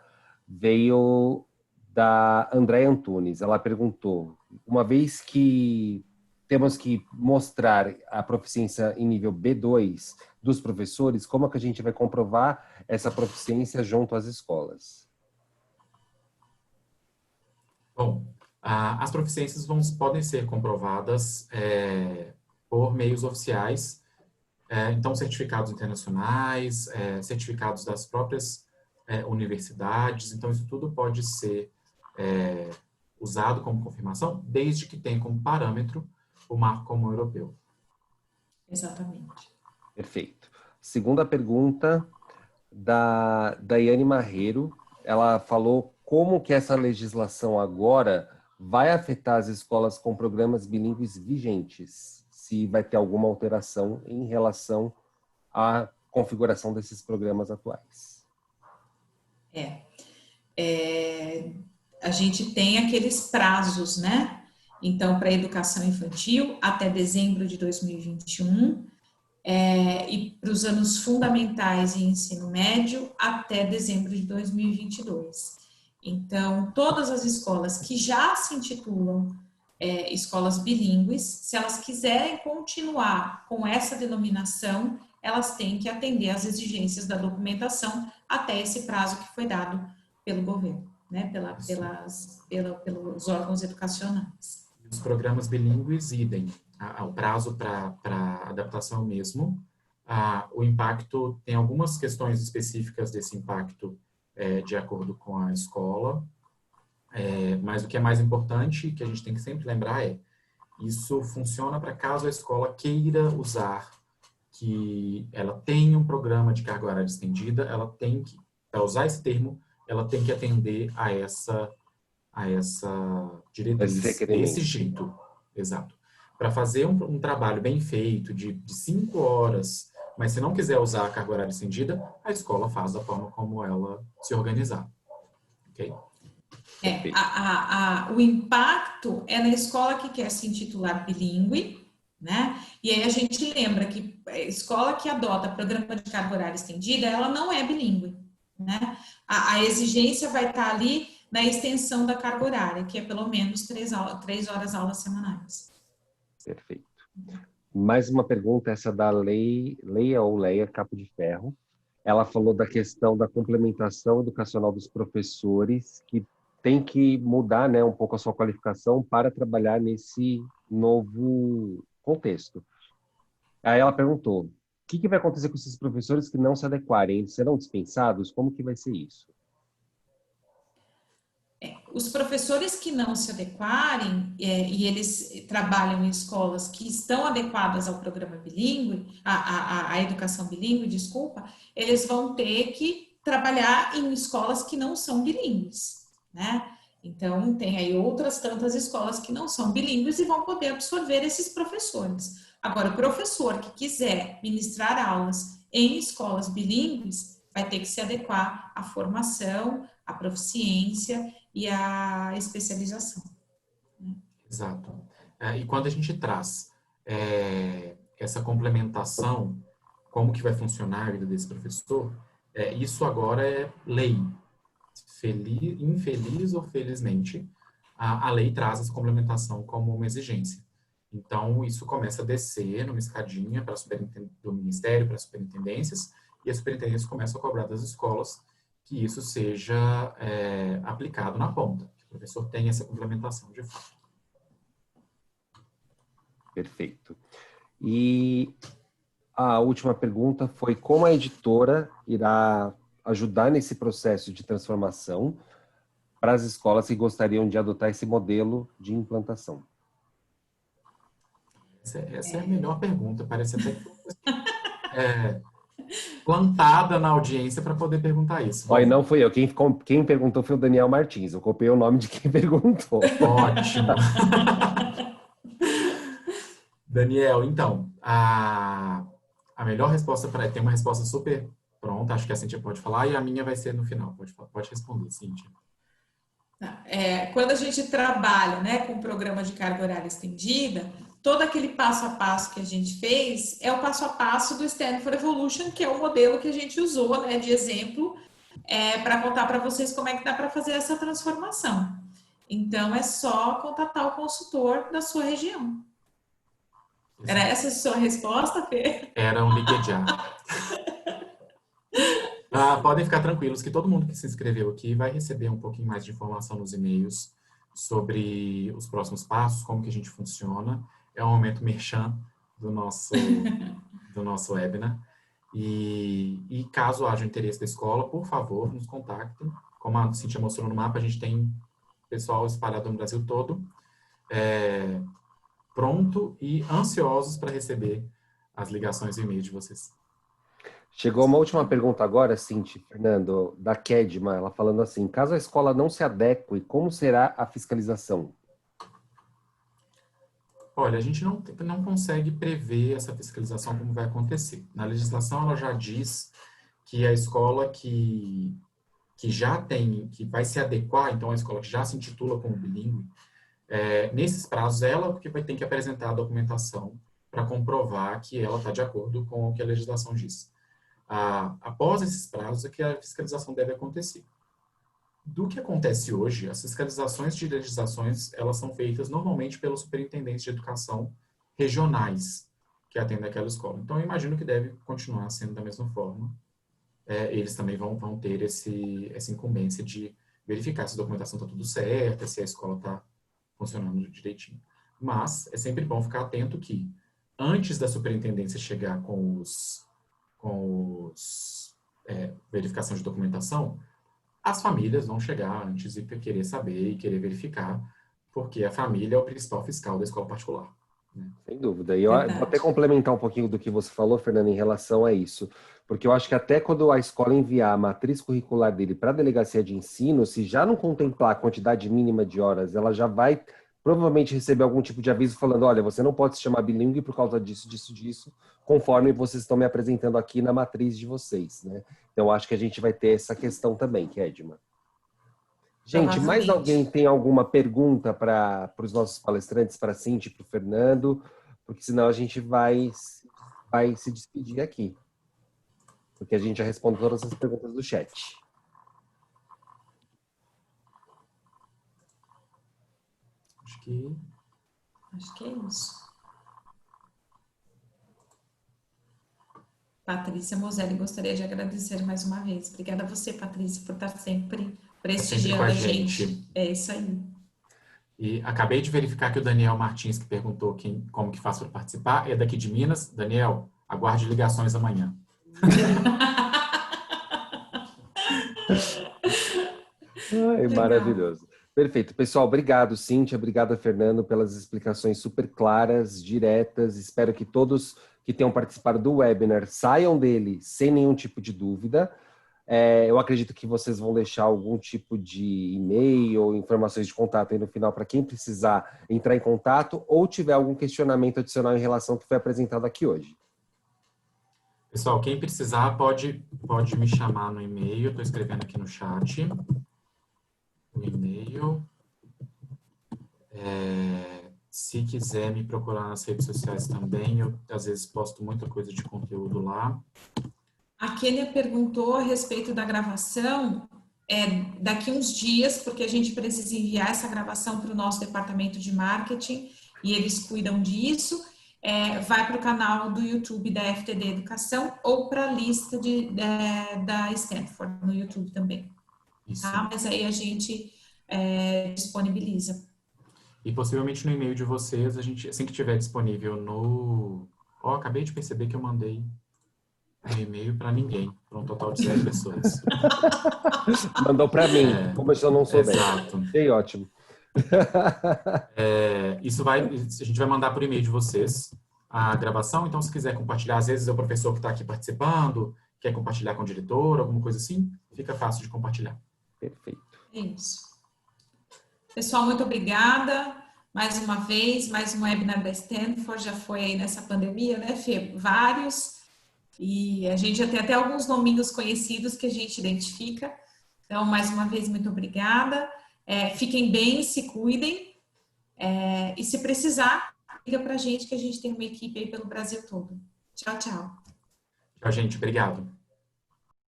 veio da Andréa Antunes. Ela perguntou, uma vez que temos que mostrar a proficiência em nível B2 dos professores, como é que a gente vai comprovar essa proficiência junto às escolas? Bom, as proficiências podem ser comprovadas por meios oficiais, então certificados internacionais, certificados das próprias universidades, então isso tudo pode ser usado como confirmação, desde que tenha como parâmetro o marco comum europeu. Exatamente. Perfeito. Segunda pergunta da Daiane Marreiro. Ela falou como que essa legislação agora vai afetar as escolas com programas bilíngues vigentes, se vai ter alguma alteração em relação à configuração desses programas atuais. A gente tem aqueles prazos, né? Então, para a educação infantil, até dezembro de 2021, e para os anos fundamentais e ensino médio, até dezembro de 2022. Então, todas as escolas que já se intitulam escolas bilíngues, se elas quiserem continuar com essa denominação, elas têm que atender às exigências da documentação até esse prazo que foi dado pelo governo, né? Pelos órgãos educacionais. Os programas bilíngues, idem. O prazo para adaptação é o mesmo. O impacto, tem algumas questões específicas desse impacto de acordo com a escola, mas o que é mais importante, que a gente tem que sempre lembrar isso funciona para caso a escola queira usar, que ela tem um programa de carga horária estendida, ela tem que, para usar esse termo, ela tem que atender a essa diretriz desse jeito. Exato. Para fazer um trabalho bem feito, de 5 horas, mas se não quiser usar a carga horária estendida, a escola faz da forma como ela se organizar. Ok? O impacto é na escola que quer se intitular bilíngue, né? E aí a gente lembra que a escola que adota programa de carga horária estendida, ela não é bilíngue, né? A exigência vai estar ali na extensão da carga horária, que é pelo menos 3 horas aulas semanais. Perfeito. Mais uma pergunta, essa da Leia Capo de Ferro. Ela falou da questão da complementação educacional dos professores, que tem que mudar, né, um pouco a sua qualificação para trabalhar nesse novo contexto. Aí ela perguntou, o que vai acontecer com esses professores que não se adequarem? Eles serão dispensados? Como que vai ser isso? Os professores que não se adequarem, e eles trabalham em escolas que estão adequadas ao programa bilíngue, à educação bilíngue, desculpa, eles vão ter que trabalhar em escolas que não são bilíngues, né? Então, tem aí outras tantas escolas que não são bilíngues e vão poder absorver esses professores. Agora, o professor que quiser ministrar aulas em escolas bilíngues vai ter que se adequar à formação, à proficiência e à especialização. Exato. E quando a gente traz essa complementação, como que vai funcionar a vida desse professor, isso agora é lei. Infeliz ou felizmente, a lei traz essa complementação como uma exigência. Então, isso começa a descer numa escadinha do Ministério para as superintendências, e as superintendências começam a cobrar das escolas que isso seja aplicado na ponta, que o professor tenha essa complementação de fato. Perfeito. E a última pergunta foi como a editora irá ajudar nesse processo de transformação para as escolas que gostariam de adotar esse modelo de implantação. Essa é a melhor pergunta, parece até que plantada na audiência para poder perguntar isso. Olha, não fui eu. Quem perguntou foi o Daniel Martins. Eu copiei o nome de quem perguntou. Ótimo. Daniel, então, a melhor resposta tem uma resposta super pronta, acho que a Cíntia pode falar, e a minha vai ser no final. Pode responder, Cíntia. Quando a gente trabalha, né, com o programa de carga horária estendida, todo aquele passo a passo que a gente fez é o passo a passo do Stanford Evolution, que é o modelo que a gente usou, né, de exemplo, para contar para vocês como é que dá para fazer essa transformação. Então, é só contatar o consultor da sua região. Era essa a sua resposta, Fê? Era um Liquejar. Podem ficar tranquilos que todo mundo que se inscreveu aqui vai receber um pouquinho mais de informação nos e-mails sobre os próximos passos, como que a gente funciona. É um momento merchan do nosso webinar. E caso haja interesse da escola, por favor, nos contactem. Como a Cíntia mostrou no mapa, a gente tem pessoal espalhado no Brasil todo, pronto e ansiosos para receber as ligações e e-mails de vocês. Chegou uma última pergunta agora, Cinti, Fernando, da Kedma, ela falando assim, caso a escola não se adeque, como será a fiscalização? Olha, a gente não consegue prever essa fiscalização como vai acontecer. Na legislação, ela já diz que a escola que vai se adequar, então a escola que já se intitula como bilíngue, nesses prazos, ela que vai ter que apresentar a documentação para comprovar que ela está de acordo com o que a legislação diz. Após esses prazos é que a fiscalização deve acontecer. Do que acontece hoje, as fiscalizações de legislações, elas são feitas normalmente pelos superintendentes de educação regionais que atendem aquela escola. Então, eu imagino que deve continuar sendo da mesma forma. Eles também vão ter essa incumbência de verificar se a documentação está tudo certa, se a escola está funcionando direitinho. Mas é sempre bom ficar atento que, antes da superintendência chegar com verificação de documentação, as famílias vão chegar antes e querer saber e querer verificar, porque a família é o principal fiscal da escola particular. Né? Sem dúvida. E eu vou até complementar um pouquinho do que você falou, Fernando, em relação a isso. Porque eu acho que até quando a escola enviar a matriz curricular dele para a delegacia de ensino, se já não contemplar a quantidade mínima de horas, ela já vai provavelmente receber algum tipo de aviso falando, olha, você não pode se chamar bilíngue por causa disso, conforme vocês estão me apresentando aqui na matriz de vocês, né? Então, acho que a gente vai ter essa questão também, Kedma. Gente, mais alguém tem alguma pergunta para os nossos palestrantes, para a Cinti, para o Fernando? Porque senão a gente vai se despedir aqui. Porque a gente já responde todas as perguntas do chat. Acho que é isso. Patrícia Moselli, gostaria de agradecer mais uma vez. Obrigada a você, Patrícia, por estar sempre prestigiando a gente. É isso aí. E acabei de verificar que o Daniel Martins, que perguntou como que faz para participar, é daqui de Minas. Daniel, aguarde ligações amanhã. Maravilhoso. Perfeito. Pessoal, obrigado, Cíntia. Obrigado, Fernando, pelas explicações super claras, diretas. Espero que todos que tenham participado do webinar saiam dele sem nenhum tipo de dúvida. Eu acredito que vocês vão deixar algum tipo de e-mail ou informações de contato aí no final para quem precisar entrar em contato ou tiver algum questionamento adicional em relação ao que foi apresentado aqui hoje. Pessoal, quem precisar pode me chamar no e-mail. Estou escrevendo aqui no chat. O e-mail. Se quiser me procurar nas redes sociais também, eu às vezes posto muita coisa de conteúdo lá. A Kênia perguntou a respeito da gravação, daqui uns dias, porque a gente precisa enviar essa gravação para o nosso departamento de marketing e eles cuidam disso. Vai para o canal do YouTube da FTD Educação ou para a lista da Stanford no YouTube também. Tá? Mas aí a gente disponibiliza. E possivelmente no e-mail de vocês, a gente, assim que estiver disponível no... acabei de perceber que eu mandei um e-mail para ninguém, para um total de 0 pessoas. Mandou para mim, como eu não sou exato. Bem, ótimo. A gente vai mandar por e-mail de vocês a gravação, então se quiser compartilhar, às vezes é o professor que está aqui participando, quer compartilhar com o diretor, alguma coisa assim, fica fácil de compartilhar. Perfeito. É isso. Pessoal, muito obrigada. Mais uma vez, mais um webinar da Stanford, já foi aí nessa pandemia, né, Fê? Vários. E a gente já tem até alguns nominhos conhecidos que a gente identifica. Então, mais uma vez, muito obrigada. Fiquem bem, se cuidem. E se precisar, liga pra gente que a gente tem uma equipe aí pelo Brasil todo. Tchau, tchau. Tchau, gente. Obrigado.